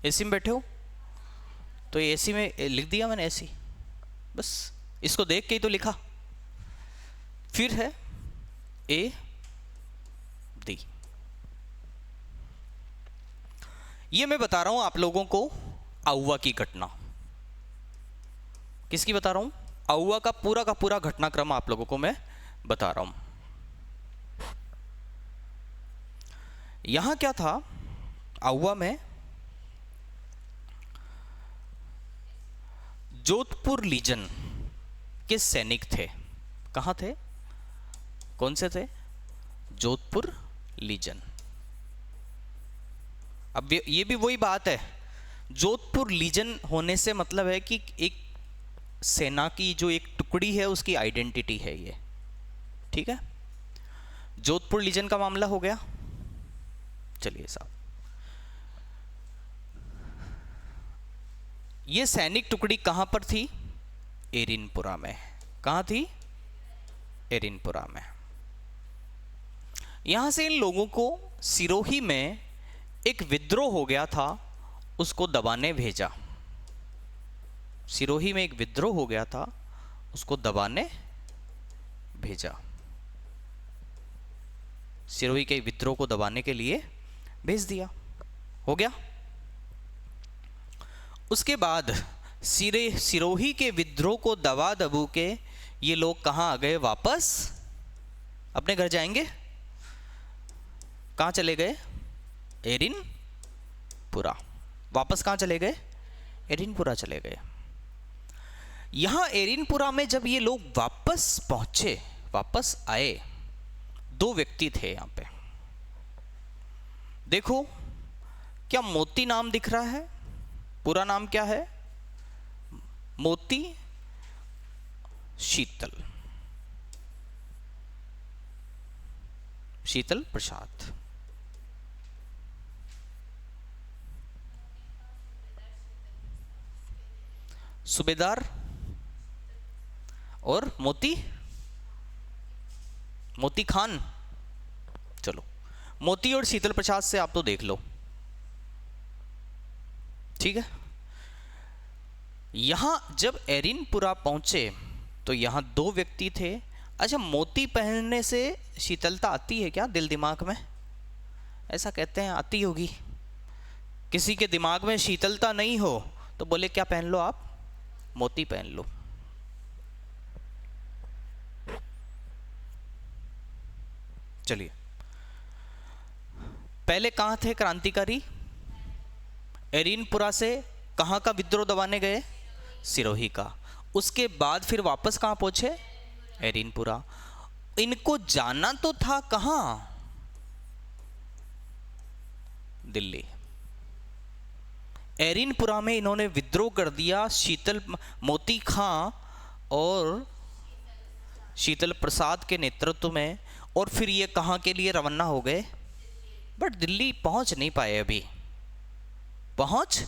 एसी में बैठे हो तो एसी में लिख दिया मैंने एसी, बस इसको देख के ही तो लिखा। फिर है ए डी। ये मैं बता रहा हूं आप लोगों को आउवा की घटना। किसकी बता रहा हूं? आउवा का पूरा घटनाक्रम आप लोगों को मैं बता रहा हूं। यहां क्या था, आउवा में जोधपुर लीजन के सैनिक थे। कहाँ थे, कौन से थे, जोधपुर लीजन। अब ये भी वही बात है, जोधपुर लीजन होने से मतलब है कि एक सेना की जो एक टुकड़ी है उसकी आइडेंटिटी है ये, ठीक है। जोधपुर लीजन का मामला हो गया। चलिए साहब, ये सैनिक टुकड़ी कहां पर थी, एरिनपुरा में। कहां थी, एरिनपुरा में। यहां से इन लोगों को सिरोही में एक विद्रोह हो गया था, उसको दबाने भेजा। सिरोही में एक विद्रोह हो गया था, उसको दबाने भेजा। सिरोही के विद्रोह को दबाने के लिए भेज दिया, हो गया। उसके बाद सिरोही के विद्रोह को दबा दबू के ये लोग कहां आ गए, वापस अपने घर जाएंगे। कहां चले गए, एरिनपुरा। वापस कहां चले गए, एरिनपुरा चले गए। यहां एरिनपुरा में जब ये लोग वापस पहुंचे, वापस आए, दो व्यक्ति थे यहां पे। देखो, क्या मोती नाम दिख रहा है, पूरा नाम क्या है, मोती शीतल, शीतल प्रसाद। सूबेदार और मोती, मोती खान। चलो, मोती और शीतल प्रसाद से आप तो देख लो, ठीक है। यहां जब एरिनपुरा पहुंचे तो यहां दो व्यक्ति थे। अच्छा, मोती पहनने से शीतलता आती है क्या दिल दिमाग में, ऐसा कहते हैं, आती होगी। किसी के दिमाग में शीतलता नहीं हो तो बोले क्या पहन लो आप, मोती पहन लो। चलिए, पहले कहां थे क्रांतिकारी, एरिनपुरा से कहां का विद्रोह दबाने गए, सिरोही का। उसके बाद फिर वापस कहां पहुंचे, एरिनपुरा। इनको जाना तो था कहां, दिल्ली। एरिनपुरा में इन्होंने विद्रोह कर दिया, मोती खां और शीतल प्रसाद के नेतृत्व में, और फिर ये कहां के लिए रवाना हो गए, बट दिल्ली पहुंच नहीं पाए, अभी पहुंच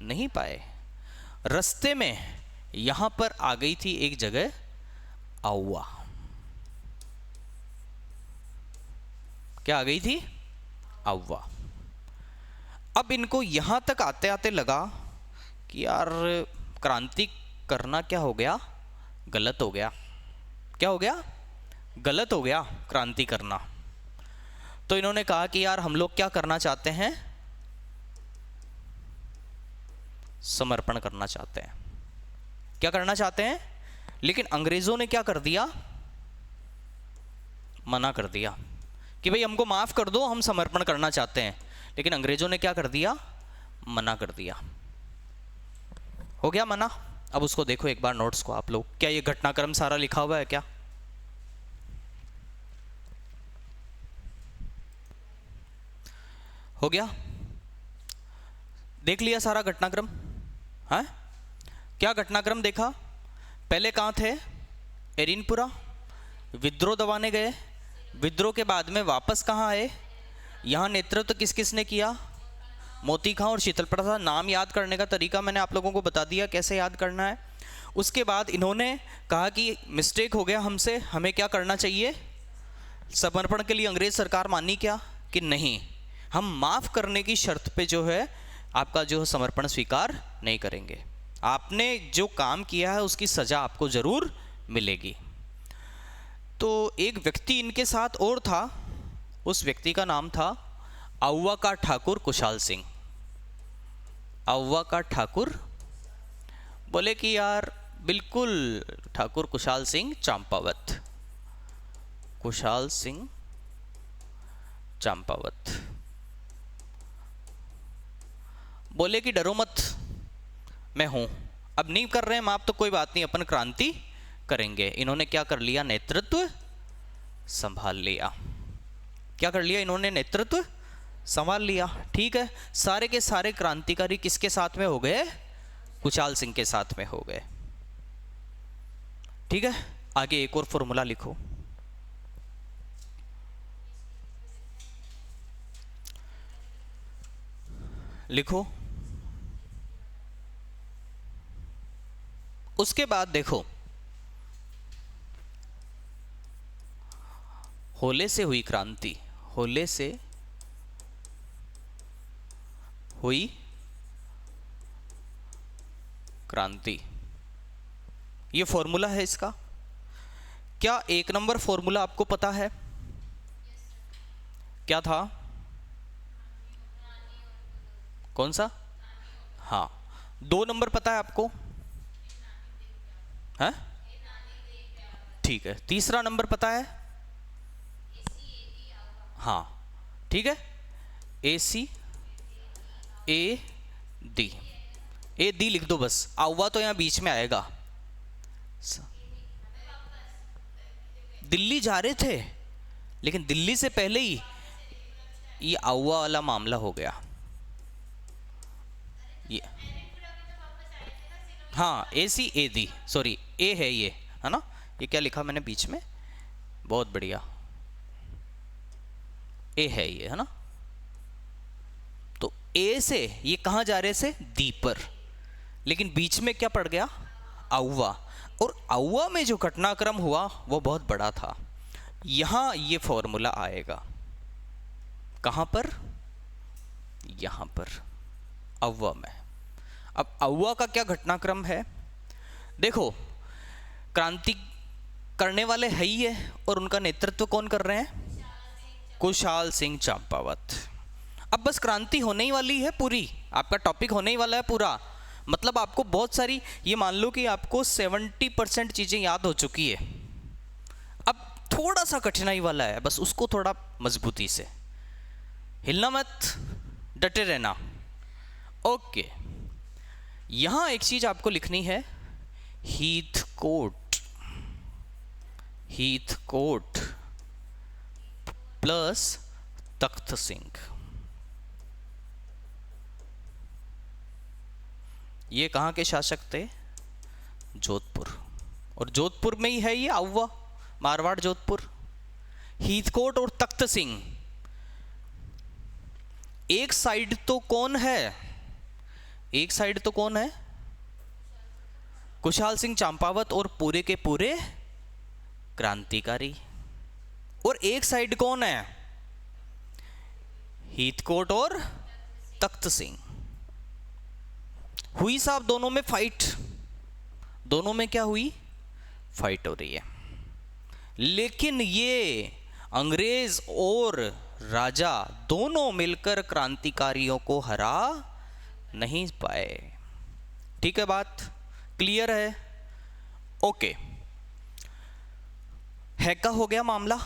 नहीं पाए। रास्ते में यहां पर आ गई थी एक जगह, आउवा। क्या आ गई थी, आउवा। अब इनको यहां तक आते आते लगा कि यार क्रांति करना क्या हो गया, गलत हो गया। क्या हो गया, गलत हो गया क्रांति करना। तो इन्होंने कहा कि यार हम लोग क्या करना चाहते हैं, समर्पण करना चाहते हैं। क्या करना चाहते हैं, लेकिन अंग्रेजों ने क्या कर दिया, मना कर दिया कि भाई हमको माफ कर दो, हम समर्पण करना चाहते हैं। लेकिन अंग्रेजों ने क्या कर दिया, मना कर दिया। हो गया मना। अब उसको देखो एक बार नोट्स को आप लोग, क्या ये घटनाक्रम सारा लिखा हुआ है क्या, हो गया, देख लिया सारा घटनाक्रम, हाँ। क्या घटनाक्रम देखा, पहले कहाँ थे, एरिनपुरा, विद्रोह दबाने गए, विद्रोह के बाद में वापस कहाँ आए, यहाँ नेतृत्व किस किस ने किया, मोती खां और शीतल प्रसाद। नाम याद करने का तरीका मैंने आप लोगों को बता दिया कैसे याद करना है। उसके बाद इन्होंने कहा कि मिस्टेक हो गया हमसे, हमें क्या करना चाहिए, समर्पण के लिए अंग्रेज सरकार मानी क्या कि नहीं, हम माफ़ करने की शर्त पे जो है आपका जो समर्पण स्वीकार नहीं करेंगे, आपने जो काम किया है उसकी सज़ा आपको ज़रूर मिलेगी। तो एक व्यक्ति इनके साथ और था, उस व्यक्ति का नाम था आउवा का ठाकुर कुशाल सिंह। आउवा का ठाकुर, बोले कि यार बिल्कुल ठाकुर कुशाल सिंह चंपावत, कुशाल सिंह चंपावत। बोले कि डरो मत, मैं हूं। अब नहीं कर रहे हैं माप तो कोई बात नहीं, अपन क्रांति करेंगे। इन्होंने क्या कर लिया? नेतृत्व संभाल लिया। क्या कर लिया इन्होंने? नेतृत्व संभाल लिया। ठीक है, सारे के सारे क्रांतिकारी किसके साथ में हो गए? कुशाल सिंह के साथ में हो गए। ठीक है, आगे एक और फॉर्मूला लिखो। लिखो। उसके बाद देखो, होले से हुई क्रांति, होले से हुई क्रांति, ये फॉर्मूला है इसका। क्या एक नंबर फॉर्मूला आपको पता है? क्या था? कौन सा? हाँ। 2 नंबर पता है आपको? है? ठीक है। तीसरा नंबर पता है? हाँ, ठीक है। AC AD, AD लिख दो बस, आउवा तो यहां बीच में आएगा। दिल्ली जा रहे थे, लेकिन दिल्ली से पहले ही ये आउवा वाला मामला हो गया। ये हाँ, ACAD, सॉरी ए है ये, है ना? ये क्या लिखा मैंने बीच में? बहुत बढ़िया, ए है ये, है ना? तो ए से ये कहां जा रहे थे? दी पर, लेकिन बीच में क्या पड़ गया? आउवा। और आउवा में जो घटनाक्रम हुआ वो बहुत बड़ा था। यहां ये फॉर्मूला आएगा। कहां पर? यहां पर, आउवा में। अब आउवा का क्या घटनाक्रम है? देखो, क्रांति करने वाले है ही है, और उनका नेतृत्व कौन कर रहे हैं? कुशाल सिंह चंपावत। अब बस क्रांति होने ही वाली है पूरी, आपका टॉपिक होने ही वाला है पूरा। मतलब आपको बहुत सारी, ये मान लो कि आपको 70% चीजें याद हो चुकी है। अब थोड़ा सा कठिनाई वाला है, बस उसको थोड़ा मजबूती से, हिलना मत, डटे रहना। ओके, यहां एक चीज आपको लिखनी है, हीथकोट, हीथकोट प्लस तख्त सिंह। ये कहां के शासक थे? जोधपुर, और जोधपुर में ही है ये आउवा, मारवाड़ जोधपुर। हीथकोट और तख्त सिंह, एक साइड तो कौन है? एक साइड तो कौन है? कुशाल सिंह चंपावत और पूरे के पूरे क्रांतिकारी। और एक साइड कौन है? हीथकोट और तख्त सिंह। हुई साहब दोनों में फाइट, दोनों में क्या हुई? फाइट हो रही है। लेकिन ये अंग्रेज और राजा दोनों मिलकर क्रांतिकारियों को हरा नहीं पाए। ठीक है, बात क्लियर है? ओके, हैका हो गया मामला।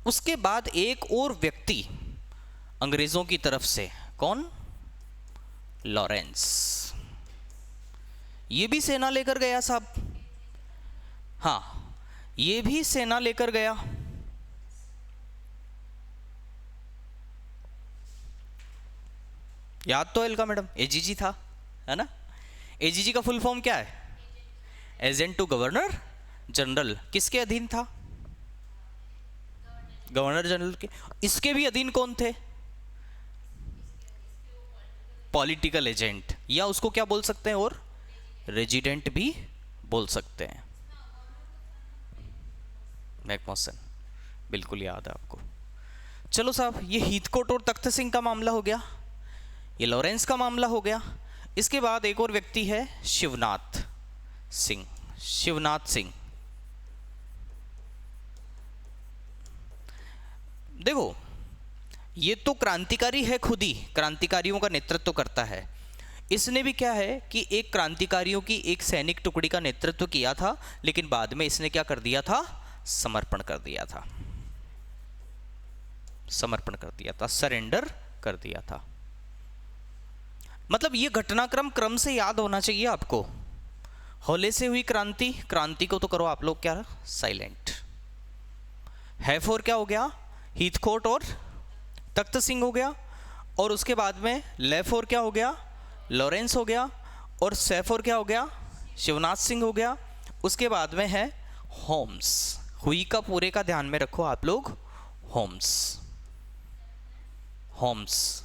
उसके बाद एक और व्यक्ति अंग्रेजों की तरफ से, कौन? लॉरेंस। ये भी सेना लेकर गया साहब। हाँ, ये भी सेना लेकर गया। याद तो है का मैडम? एजीजी था, है ना? एजीजी का फुल फॉर्म क्या है? Agent to governor general. किसके अधीन था? गवर्नर जनरल के। इसके भी अधीन कौन थे? पॉलिटिकल एजेंट, या उसको क्या बोल सकते हैं? और रेजिडेंट भी बोल सकते हैं। मैकमोसन, बिल्कुल याद है आपको। चलो साहब, ये हीथकोट और तख्त सिंह का मामला हो गया, ये लॉरेंस का मामला हो गया। इसके बाद एक और व्यक्ति है, शिवनाथ सिंह। शिवनाथ सिंह, देखो ये तो क्रांतिकारी है, खुद ही क्रांतिकारियों का नेतृत्व करता है। इसने भी क्या है कि एक क्रांतिकारियों की एक सैनिक टुकड़ी का नेतृत्व किया था, लेकिन बाद में इसने क्या कर दिया था? समर्पण कर दिया था, समर्पण कर दिया था, सरेंडर कर दिया था। मतलब ये घटनाक्रम क्रम से याद होना चाहिए आपको। होले से हुई क्रांति, क्रांति को तो करो आप लोग क्या साइलेंट। है फोर क्या हो गया, हीथकोट और तख्त सिंह हो गया, और उसके बाद में ले फोर क्या हो गया, लॉरेंस हो गया, और सेफोर क्या हो गया, शिवनाथ सिंह हो गया। उसके बाद में है होम्स। हुई का पूरे का ध्यान में रखो आप लोग, होम्स, होम्स,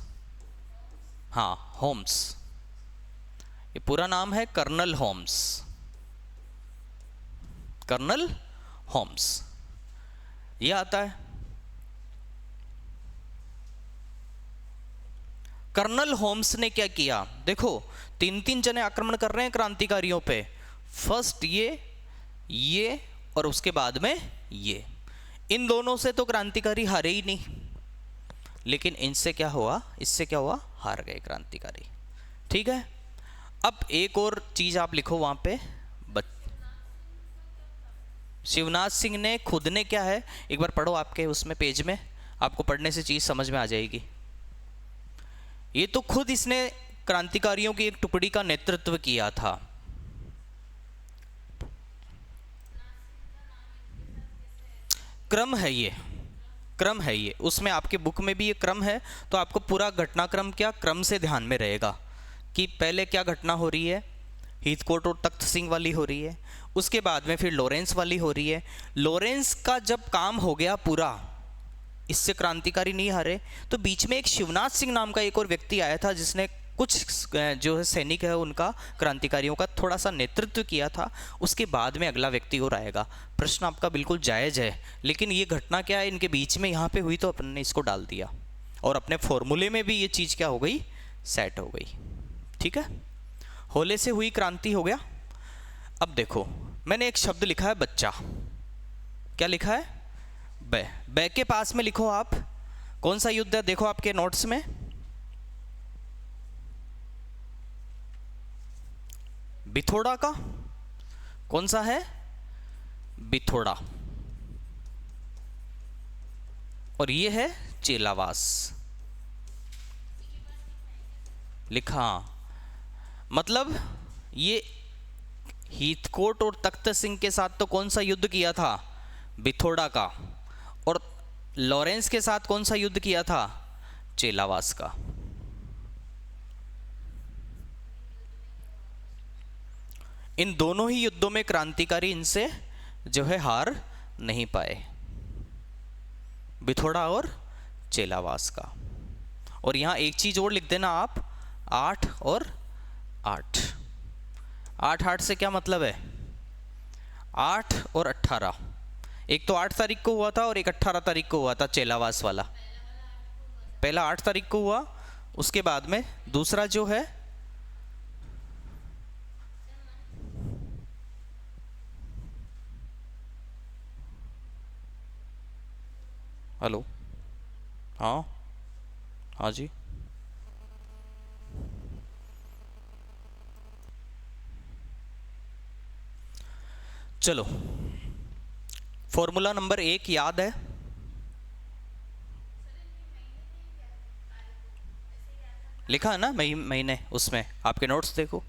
हाँ होम्स, ये पूरा नाम है कर्नल होम्स, कर्नल होम्स, ये आता है। कर्नल होम्स ने क्या किया, देखो तीन तीन जने आक्रमण कर रहे हैं क्रांतिकारियों पे, फर्स्ट ये और उसके बाद में ये। इन दोनों से तो क्रांतिकारी हारे ही नहीं, लेकिन इनसे क्या हुआ, इससे क्या हुआ, हार गए क्रांतिकारी। ठीक है, अब एक और चीज आप लिखो वहां पे, शिवनाथ सिंह ने खुद ने क्या है, एक बार पढ़ो आपके उसमें पेज में, आपको पढ़ने से चीज समझ में आ जाएगी। ये तो खुद इसने क्रांतिकारियों की एक टुकड़ी का नेतृत्व किया था। क्रम है ये, क्रम है ये, उसमें आपके बुक में भी ये क्रम है, तो आपको पूरा घटनाक्रम क्या क्रम से ध्यान में रहेगा कि पहले क्या घटना हो रही है, हीथकोट और तख्त सिंह वाली हो रही है, उसके बाद में फिर लॉरेंस वाली हो रही है। लॉरेंस का जब काम हो गया पूरा, इससे क्रांतिकारी नहीं हारे, तो बीच में एक शिवनाथ सिंह नाम का एक और व्यक्ति आया था जिसने कुछ जो है सैनिक है उनका, क्रांतिकारियों का थोड़ा सा नेतृत्व किया था। उसके बाद में अगला व्यक्ति और आएगा। प्रश्न आपका बिल्कुल जायज़ है, लेकिन ये घटना क्या है इनके बीच में यहाँ पे हुई, तो अपन ने इसको डाल दिया और अपने फॉर्मूले में भी ये चीज़ क्या हो गई, सेट हो गई। ठीक है, होले से हुई क्रांति हो गया। अब देखो मैंने एक शब्द लिखा है बच्चा, क्या लिखा है, बै। बै के पास में लिखो आप कौन सा युद्ध है, देखो आपके नोट्स में, बिथोड़ा का, कौन सा है, बिथोड़ा, और ये है चेलावास लिखा। मतलब ये हीथकोट और तख्त सिंह के साथ तो कौन सा युद्ध किया था, बिथोड़ा का, और लॉरेंस के साथ कौन सा युद्ध किया था, चेलावास का। इन दोनों ही युद्धों में क्रांतिकारी इनसे जो है हार नहीं पाए, बिथोड़ा और चेलावास का। और यहाँ एक चीज और लिख देना आप, 8 और 8, 8 से क्या मतलब है, 8 और 18, एक तो 8 तारीख को हुआ था और एक 18 तारीख को हुआ था चेलावास वाला। पहला 8 तारीख को हुआ, उसके बाद में दूसरा जो है, हेलो, हाँ हाँ जी, चलो फॉर्मूला नंबर 1 याद है, लिखा है ना महीने, उसमें आपके नोट्स देखो,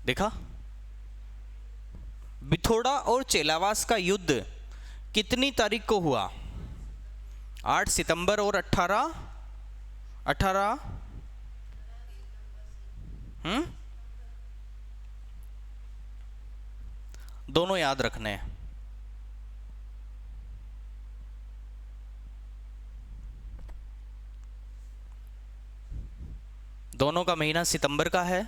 देखा। बिथोड़ा और चेलावास का युद्ध कितनी तारीख को हुआ, 8 सितंबर और 18 दोनों याद रखने हैं। दोनों का महीना सितंबर का है।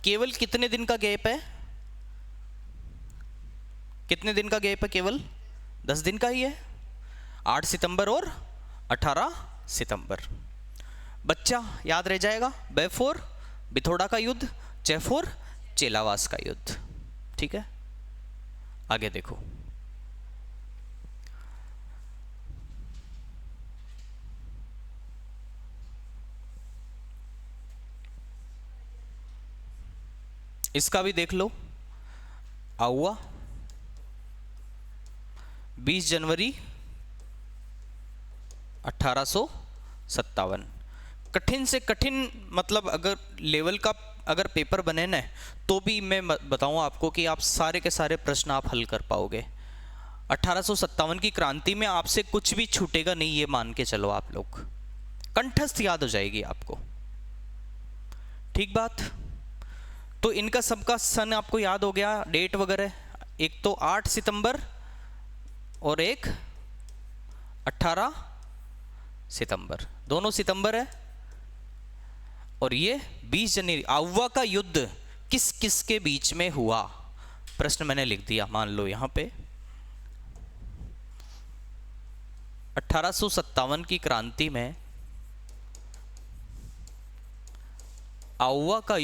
केवल कितने दिन का गैप है, कितने दिन का गैप है, केवल 10 दिन का ही है, 8 सितंबर और 18 सितंबर। बच्चा याद रह जाएगा, बेफोर बिथोड़ा का युद्ध, चेफोर चेलावास का युद्ध। ठीक है, आगे देखो, इसका भी देख लो। आउआ 20 जनवरी 1857, कठिन से कठिन, मतलब अगर लेवल का अगर पेपर बने ना, तो भी मैं बताऊं आपको कि आप सारे के सारे प्रश्न आप हल कर पाओगे। 1857 की क्रांति में आपसे कुछ भी छूटेगा नहीं, ये मान के चलो आप लोग, कंठस्थ याद हो जाएगी आपको। ठीक बात। तो इनका सबका सन आपको याद हो गया, डेट वगैरह। एक तो 8 सितंबर और एक 18 सितंबर, दोनों सितंबर है। और ये 20 जनवरी। आउवा का युद्ध किस किस के बीच में हुआ? प्रश्न मैंने लिख दिया, मान लो यहां पे 1857 की क्रांति में आउवा का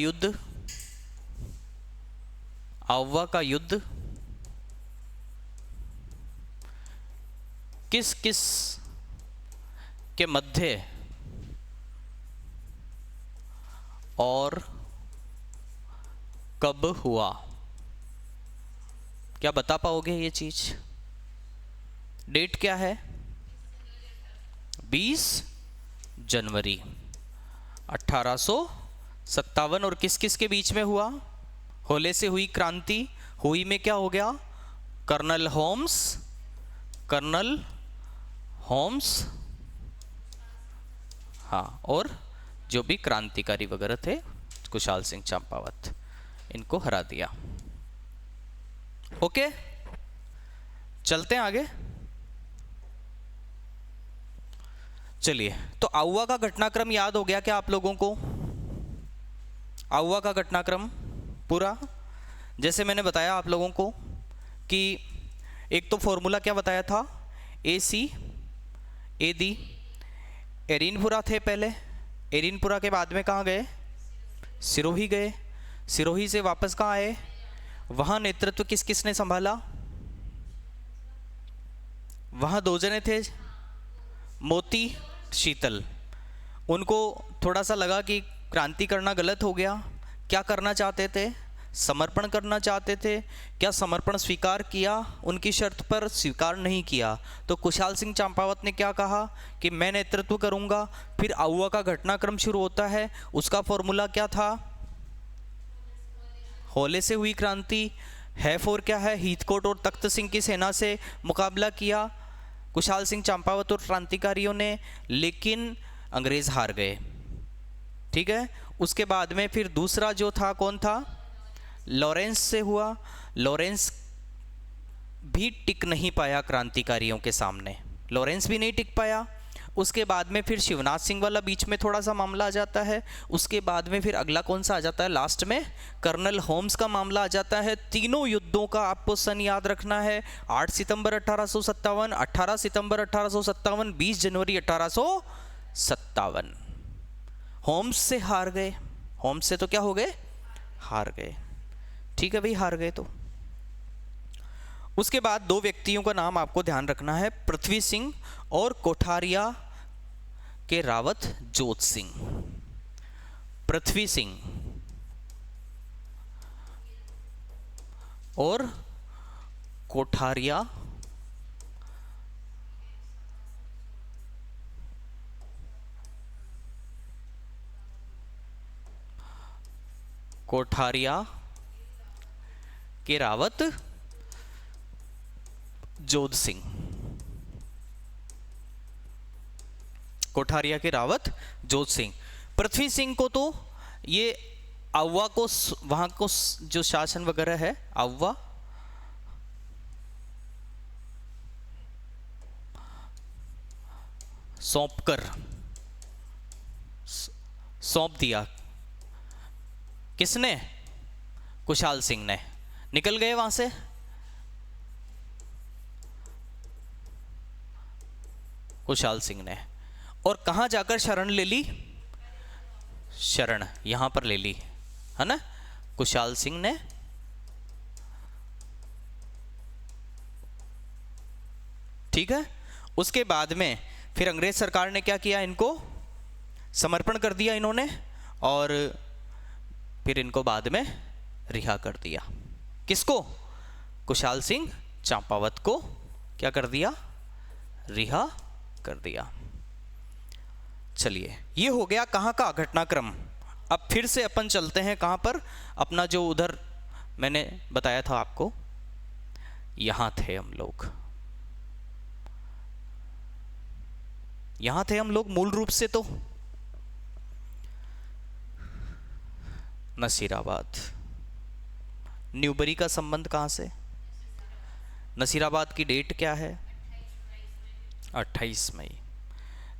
युद्ध किस किस के मध्य और कब हुआ? क्या बता पाओगे ये चीज? डेट क्या है? 20 जनवरी 1857। और किस किस के बीच में हुआ? होले से हुई क्रांति। हुई में क्या हो गया? कर्नल होम्स, हाँ, और जो भी क्रांतिकारी वगैरह थे, कुशाल सिंह चंपावत, इनको हरा दिया। ओके, चलते हैं आगे। चलिए, तो आउवा का घटनाक्रम याद हो गया क्या आप लोगों को? आउवा का घटनाक्रम पूरा, जैसे मैंने बताया आप लोगों को कि एक तो फॉर्मूला क्या बताया था, AC AD। एरीनपुरा थे पहले, एरीनपुरा के बाद में कहाँ गए? सिरोही गए। सिरोही से वापस कहाँ आए? वहाँ नेतृत्व किस किसने संभाला? वहाँ 2 जने थे, मोती शीतल। उनको थोड़ा सा लगा कि क्रांति करना गलत हो गया। क्या करना चाहते थे? समर्पण करना चाहते थे। क्या समर्पण स्वीकार किया? उनकी शर्त पर स्वीकार नहीं किया। तो कुशाल सिंह चंपावत ने क्या कहा कि मैं नेतृत्व करूंगा। फिर आउवा का घटनाक्रम शुरू होता है। उसका फॉर्मूला क्या था? होले से हुई क्रांति। है फोर क्या है? हीथकोट और तख्त सिंह की सेना से मुकाबला किया कुशाल सिंह चंपावत और क्रांतिकारियों ने, लेकिन अंग्रेज हार गए। ठीक है। उसके बाद में फिर दूसरा जो था, कौन था? लॉरेंस से हुआ। लॉरेंस भी टिक नहीं पाया क्रांतिकारियों के सामने, लॉरेंस भी नहीं टिक पाया। उसके बाद में फिर शिवनाथ सिंह वाला बीच में थोड़ा सा मामला आ जाता है। उसके बाद में फिर अगला कौन सा आ जाता है? लास्ट में कर्नल होम्स का मामला आ जाता है। तीनों युद्धों का आपको सन याद रखना है। 8 सितंबर 1857, 18 सितंबर 1857, 20 जनवरी 1857। होम्स से हार गए। होम्स से तो क्या हो गए? हार गए। ठीक है भाई, हार गए। तो उसके बाद 2 व्यक्तियों का नाम आपको ध्यान रखना है, पृथ्वी सिंह और कोठारिया के रावत जोत सिंह। पृथ्वी सिंह और कोठारिया के रावत जोध सिंह। कोठारिया के रावत जोध सिंह। पृथ्वी सिंह को तो ये आउवा को, वहां को जो शासन वगैरह है, आउवा सौंप दिया। किसने? कुशाल सिंह ने। निकल गए वहां से। कुशाल सिंह ने। और कहां जाकर शरण ले ली? शरण यहां पर ले ली, है ना, कुशाल सिंह ने। ठीक है। उसके बाद में फिर अंग्रेज सरकार ने क्या किया? इनको समर्पण कर दिया इन्होंने, और फिर इनको बाद में रिहा कर दिया। किसको? कुशाल सिंह चंपावत को क्या कर दिया? रिहा कर दिया। चलिए, ये हो गया कहाँ का घटनाक्रम। अब फिर से अपन चलते हैं कहाँ पर, अपना जो उधर मैंने बताया था आपको, यहाँ थे हम लोग, यहाँ थे हम लोग मूल रूप से तो नसीराबाद। न्यूबरी का संबंध कहाँ से, नसीराबाद की डेट क्या है, 28 मई।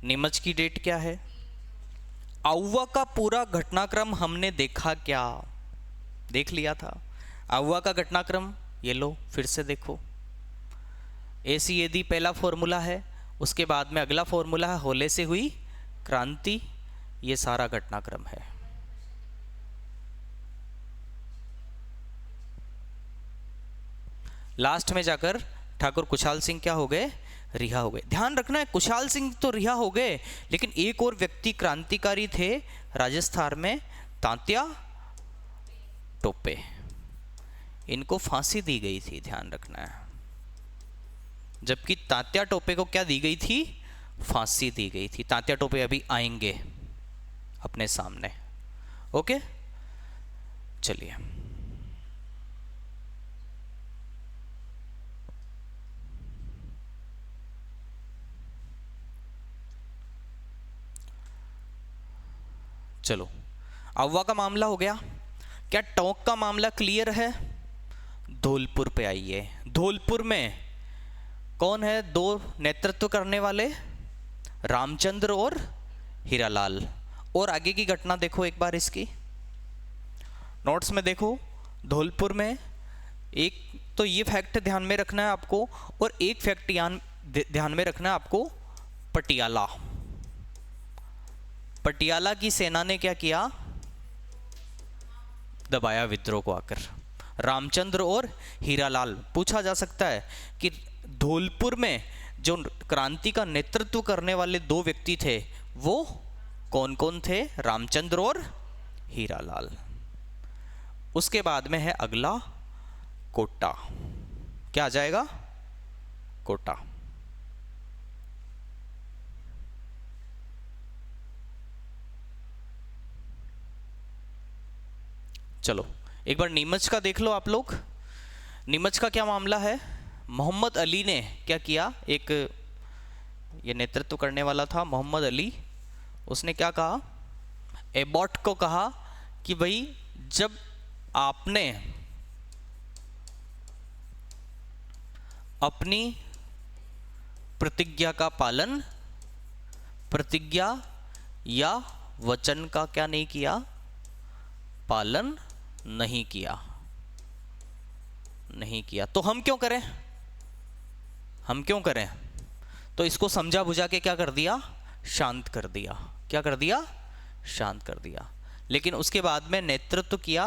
नीमच की डेट क्या है, आउवा का पूरा घटनाक्रम हमने देखा क्या, देख लिया था। आउवा का घटनाक्रम ये लो फिर से देखो, ACAD पहला फॉर्मूला है, उसके बाद में अगला फॉर्मूला है होले से हुई क्रांति, ये सारा घटनाक्रम है। लास्ट में जाकर ठाकुर कुशाल सिंह क्या हो गए, रिहा हो गए। ध्यान रखना है, कुशाल सिंह तो रिहा हो गए, लेकिन एक और व्यक्ति क्रांतिकारी थे राजस्थान में, तात्या टोपे, इनको फांसी दी गई थी, ध्यान रखना है। जबकि तात्या टोपे को क्या दी गई थी, फांसी दी गई थी। तात्या टोपे अभी आएंगे अपने सामने, ओके। चलिए, चलो, आउवा का मामला हो गया। क्या टोंक का मामला क्लियर है? धौलपुर पे आइए। धौलपुर में कौन है दो नेतृत्व करने वाले, रामचंद्र और हीरालाल। और आगे की घटना देखो एक बार, इसकी नोट्स में देखो। धौलपुर में एक तो ये फैक्ट ध्यान में रखना है आपको, और एक फैक्ट ध्यान में रखना है आपको, पटियाला। पटियाला की सेना ने क्या किया, दबाया विद्रोह को आकर। रामचंद्र और हीरालाल। पूछा जा सकता है कि धौलपुर में जो क्रांति का नेतृत्व करने वाले दो व्यक्ति थे वो कौन कौन थे, रामचंद्र और हीरालाल। उसके बाद में है अगला कोटा। क्या आ जाएगा, कोटा। चलो एक बार नीमच का देख लो आप लोग। नीमच का क्या मामला है, मोहम्मद अली ने क्या किया, एक ये नेतृत्व करने वाला था मोहम्मद अली, उसने क्या कहा, एबॉट को कहा कि भाई जब आपने अपनी प्रतिज्ञा का पालन, प्रतिज्ञा या वचन का क्या नहीं किया, पालन नहीं किया, नहीं किया, तो हम क्यों करें, हम क्यों करें। तो इसको समझा बुझा के क्या कर दिया, शांत कर दिया। क्या कर दिया, शांत कर दिया। लेकिन उसके बाद में नेतृत्व किया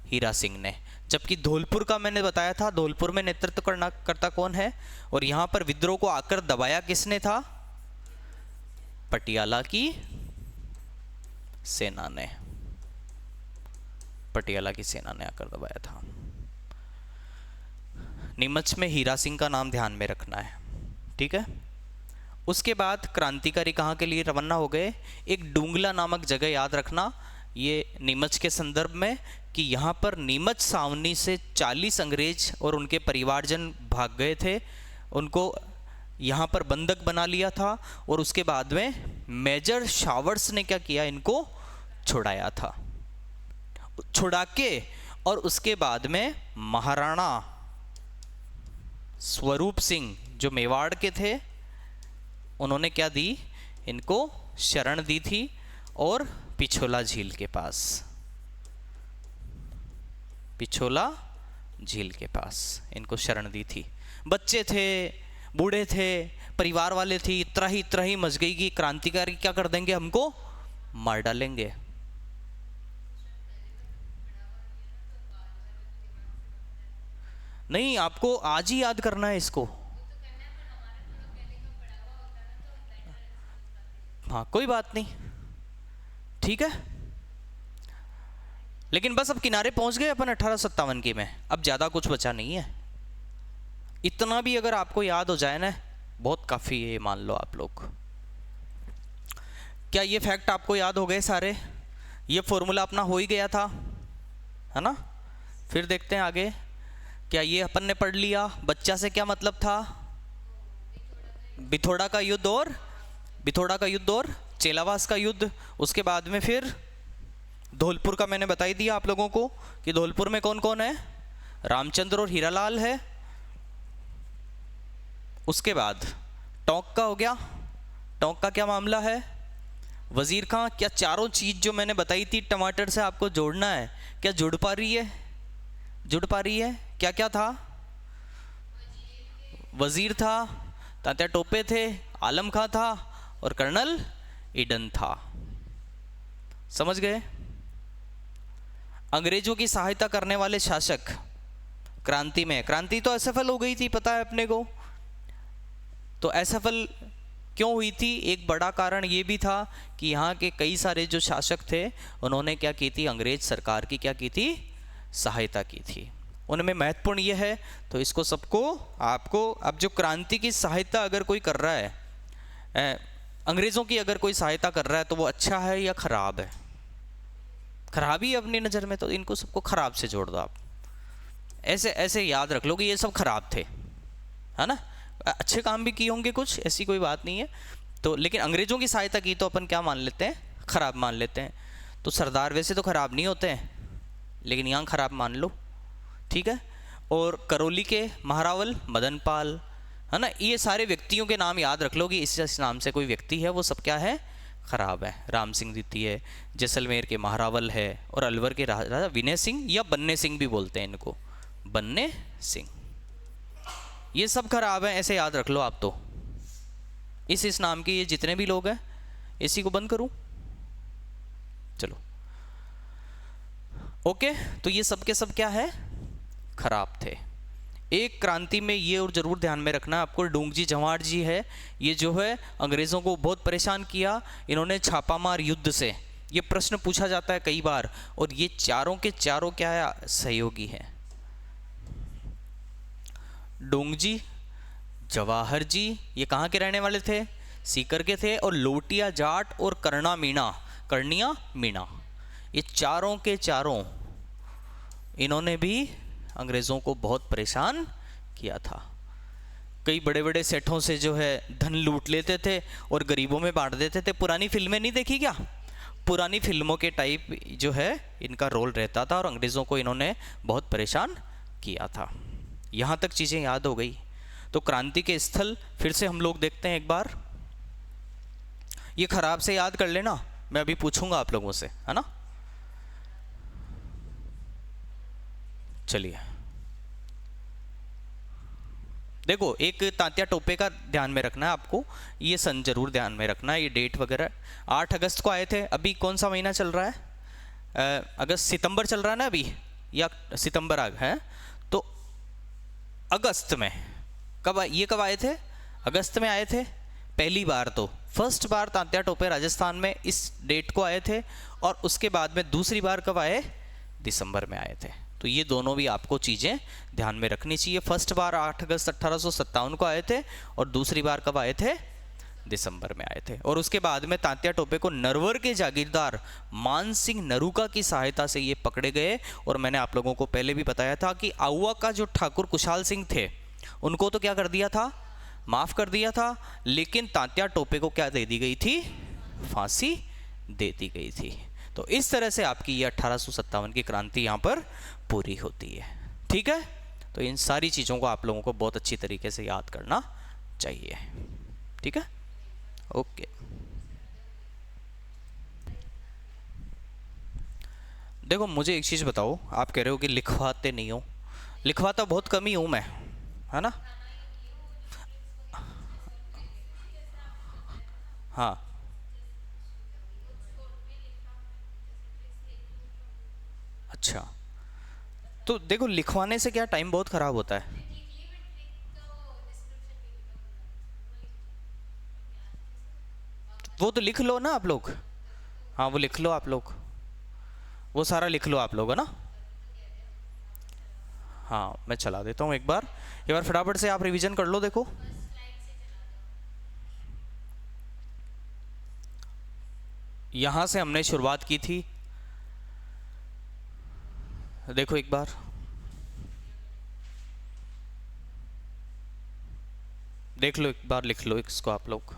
हीरा सिंह ने। जबकि धौलपुर का मैंने बताया था, धौलपुर में नेतृत्व करता कौन है, और यहां पर विद्रोह को आकर दबाया किसने था, पटियाला की सेना ने, पटियाला की सेना ने आकर दबाया था। नीमच में हीरा सिंह का नाम ध्यान में रखना है, ठीक है। उसके बाद क्रांतिकारी कहाँ के लिए रवाना हो गए, एक डूंगला नामक जगह याद रखना, ये नीमच के संदर्भ में, कि यहाँ पर नीमच सावनी से 40 अंग्रेज और उनके परिवारजन भाग गए थे, उनको यहाँ पर बंधक बना लिया था, और उसके बाद में मेजर शावर्स ने क्या किया, इनको छुड़ाया था। छुड़ा के और उसके बाद में महाराणा स्वरूप सिंह जो मेवाड़ के थे, उन्होंने क्या दी, इनको शरण दी थी, और पिछोला झील के पास, पिछोला झील के पास इनको शरण दी थी। बच्चे थे, बूढ़े थे, परिवार वाले थे, इतना ही मच गई कि क्रांतिकारी क्या कर देंगे, हमको मार डालेंगे। नहीं, आपको आज ही याद करना है इसको। हाँ कोई बात नहीं, ठीक है। लेकिन बस अब किनारे पहुंच गए अपन 1857 की में, अब ज़्यादा कुछ बचा नहीं है। इतना भी अगर आपको याद हो जाए ना, बहुत काफ़ी है, मान लो आप लोग। क्या ये फैक्ट आपको याद हो गए सारे? ये फॉर्मूला अपना हो ही गया था, है ना? फिर देखते हैं आगे। क्या ये अपन ने पढ़ लिया? बच्चा से क्या मतलब था? बिथोड़ा का युद्ध और चेलावास का युद्ध। उसके बाद में फिर धौलपुर का मैंने बता ही दिया आप लोगों को कि धौलपुर में कौन कौन है, रामचंद्र और हीरालाल है। उसके बाद टोंक का हो गया, टोंक का क्या मामला है, वजीर खां। क्या चारों चीज जो मैंने बताई थी टमाटर से आपको जोड़ना है, क्या जुड़ पा रही है? जुड़ पा रही है? क्या क्या था? वजीर था, तात्या टोपे थे, आलम खां था और कर्नल ईडन था। समझ गए? अंग्रेजों की सहायता करने वाले शासक क्रांति में, क्रांति तो असफल हो गई थी पता है अपने को। तो असफल क्यों हुई थी? एक बड़ा कारण ये भी था कि यहाँ के कई सारे जो शासक थे उन्होंने क्या की थी, अंग्रेज सरकार की क्या की थी, सहायता की थी। उनमें महत्वपूर्ण ये है, तो इसको सबको आपको, अब जो क्रांति की सहायता अगर कोई कर रहा है, अंग्रेज़ों की अगर कोई सहायता कर रहा है, तो वो अच्छा है या खराब है? खराब ही अपनी नज़र में, तो इनको सबको खराब से जोड़ दो आप। ऐसे ऐसे याद रख लो कि ये सब खराब थे, है ना? अच्छे काम भी किए होंगे कुछ, ऐसी कोई बात नहीं है। तो लेकिन अंग्रेज़ों की सहायता की तो अपन क्या मान लेते हैं, खराब मान लेते हैं। तो सरदार वैसे तो खराब नहीं होते हैं, लेकिन यहाँ खराब मान लो, ठीक है। और करौली के महारावल मदनपाल, है ना, ये सारे व्यक्तियों के नाम याद रख लो कि इस नाम से कोई व्यक्ति है वो सब क्या है, खराब है। राम सिंह द्वितीय, जैसलमेर के महारावल है, और अलवर के राजा विनय सिंह या बन्ने सिंह भी बोलते हैं इनको, बन्ने सिंह, ये सब खराब है, ऐसे याद रख लो आप। तो इस नाम के ये जितने भी लोग हैं, इसी को बंद करूं, चलो ओके। तो ये सब के सब क्या है, खराब थे। एक क्रांति में ये और जरूर ध्यान में रखना आपको, डोंगजी जवाहर जी है, ये जो है अंग्रेज़ों को बहुत परेशान किया। इन्होंने छापामार युद्ध से, ये प्रश्न पूछा जाता है कई बार, और ये चारों के चारों क्या है, सहयोगी हैं। डोंगजी जवाहर जी ये कहाँ के रहने वाले थे, सीकर के थे, और लोटिया जाट और कर्णिया मीणा, ये चारों के चारों इन्होंने भी अंग्रेज़ों को बहुत परेशान किया था। कई बड़े बड़े सेठों से जो है धन लूट लेते थे और गरीबों में बांट देते थे। पुरानी फिल्में नहीं देखी क्या? पुरानी फिल्मों के टाइप जो है इनका रोल रहता था, और अंग्रेज़ों को इन्होंने बहुत परेशान किया था। यहाँ तक चीज़ें याद हो गई। तो क्रांति के स्थल फिर से हम लोग देखते हैं एक बार। ये खराब से याद कर लेना, मैं अभी पूछूंगा आप लोगों से, है ना? चलिए देखो, एक तात्या टोपे का ध्यान में रखना है आपको, ये सन जरूर ध्यान में रखना है, ये डेट वगैरह। 8 अगस्त को आए थे। अभी कौन सा महीना चल रहा है? अगस्त सितंबर चल रहा है ना अभी, या सितंबर आ गया है? तो अगस्त में कब आए थे? अगस्त में आए थे पहली बार। तो फर्स्ट बार तात्या टोपे राजस्थान में इस डेट को आए थे, और उसके बाद में दूसरी बार कब आए? दिसंबर में आए थे। तो ये दोनों भी आपको चीज़ें ध्यान में रखनी चाहिए। फर्स्ट बार 8 अगस्त 1857 को आए थे, और दूसरी बार कब आए थे? दिसंबर में आए थे। और उसके बाद में तात्या टोपे को नरवर के जागीरदार मान सिंह नरूका की सहायता से ये पकड़े गए। और मैंने आप लोगों को पहले भी बताया था कि आउवा का जो ठाकुर कुशाल सिंह थे, उनको तो क्या कर दिया था, माफ़ कर दिया था, लेकिन तात्या टोपे को क्या दे दी गई थी, फांसी दे दी गई थी। तो इस तरह से आपकी ये 1857 की क्रांति यहाँ पर पूरी होती है। ठीक है, तो इन सारी चीज़ों को आप लोगों को बहुत अच्छी तरीके से याद करना चाहिए। ठीक है, ओके। देखो मुझे एक चीज़ बताओ, आप कह रहे हो कि लिखवाते नहीं हो, लिखवाता बहुत कम ही हूँ मैं, है ना? हाँ, अच्छा। तो देखो लिखवाने से क्या, टाइम बहुत ख़राब होता है। वो तो लिख लो ना आप लोग, हाँ वो लिख लो आप लोग, वो सारा लिख लो आप लोग, है ना? हाँ मैं चला देता हूँ एक बार फटाफट से आप रिवीजन कर लो। देखो यहाँ से हमने शुरुआत की थी। देखो एक बार, देख लो एक बार, लिख लो इसको आप लोग।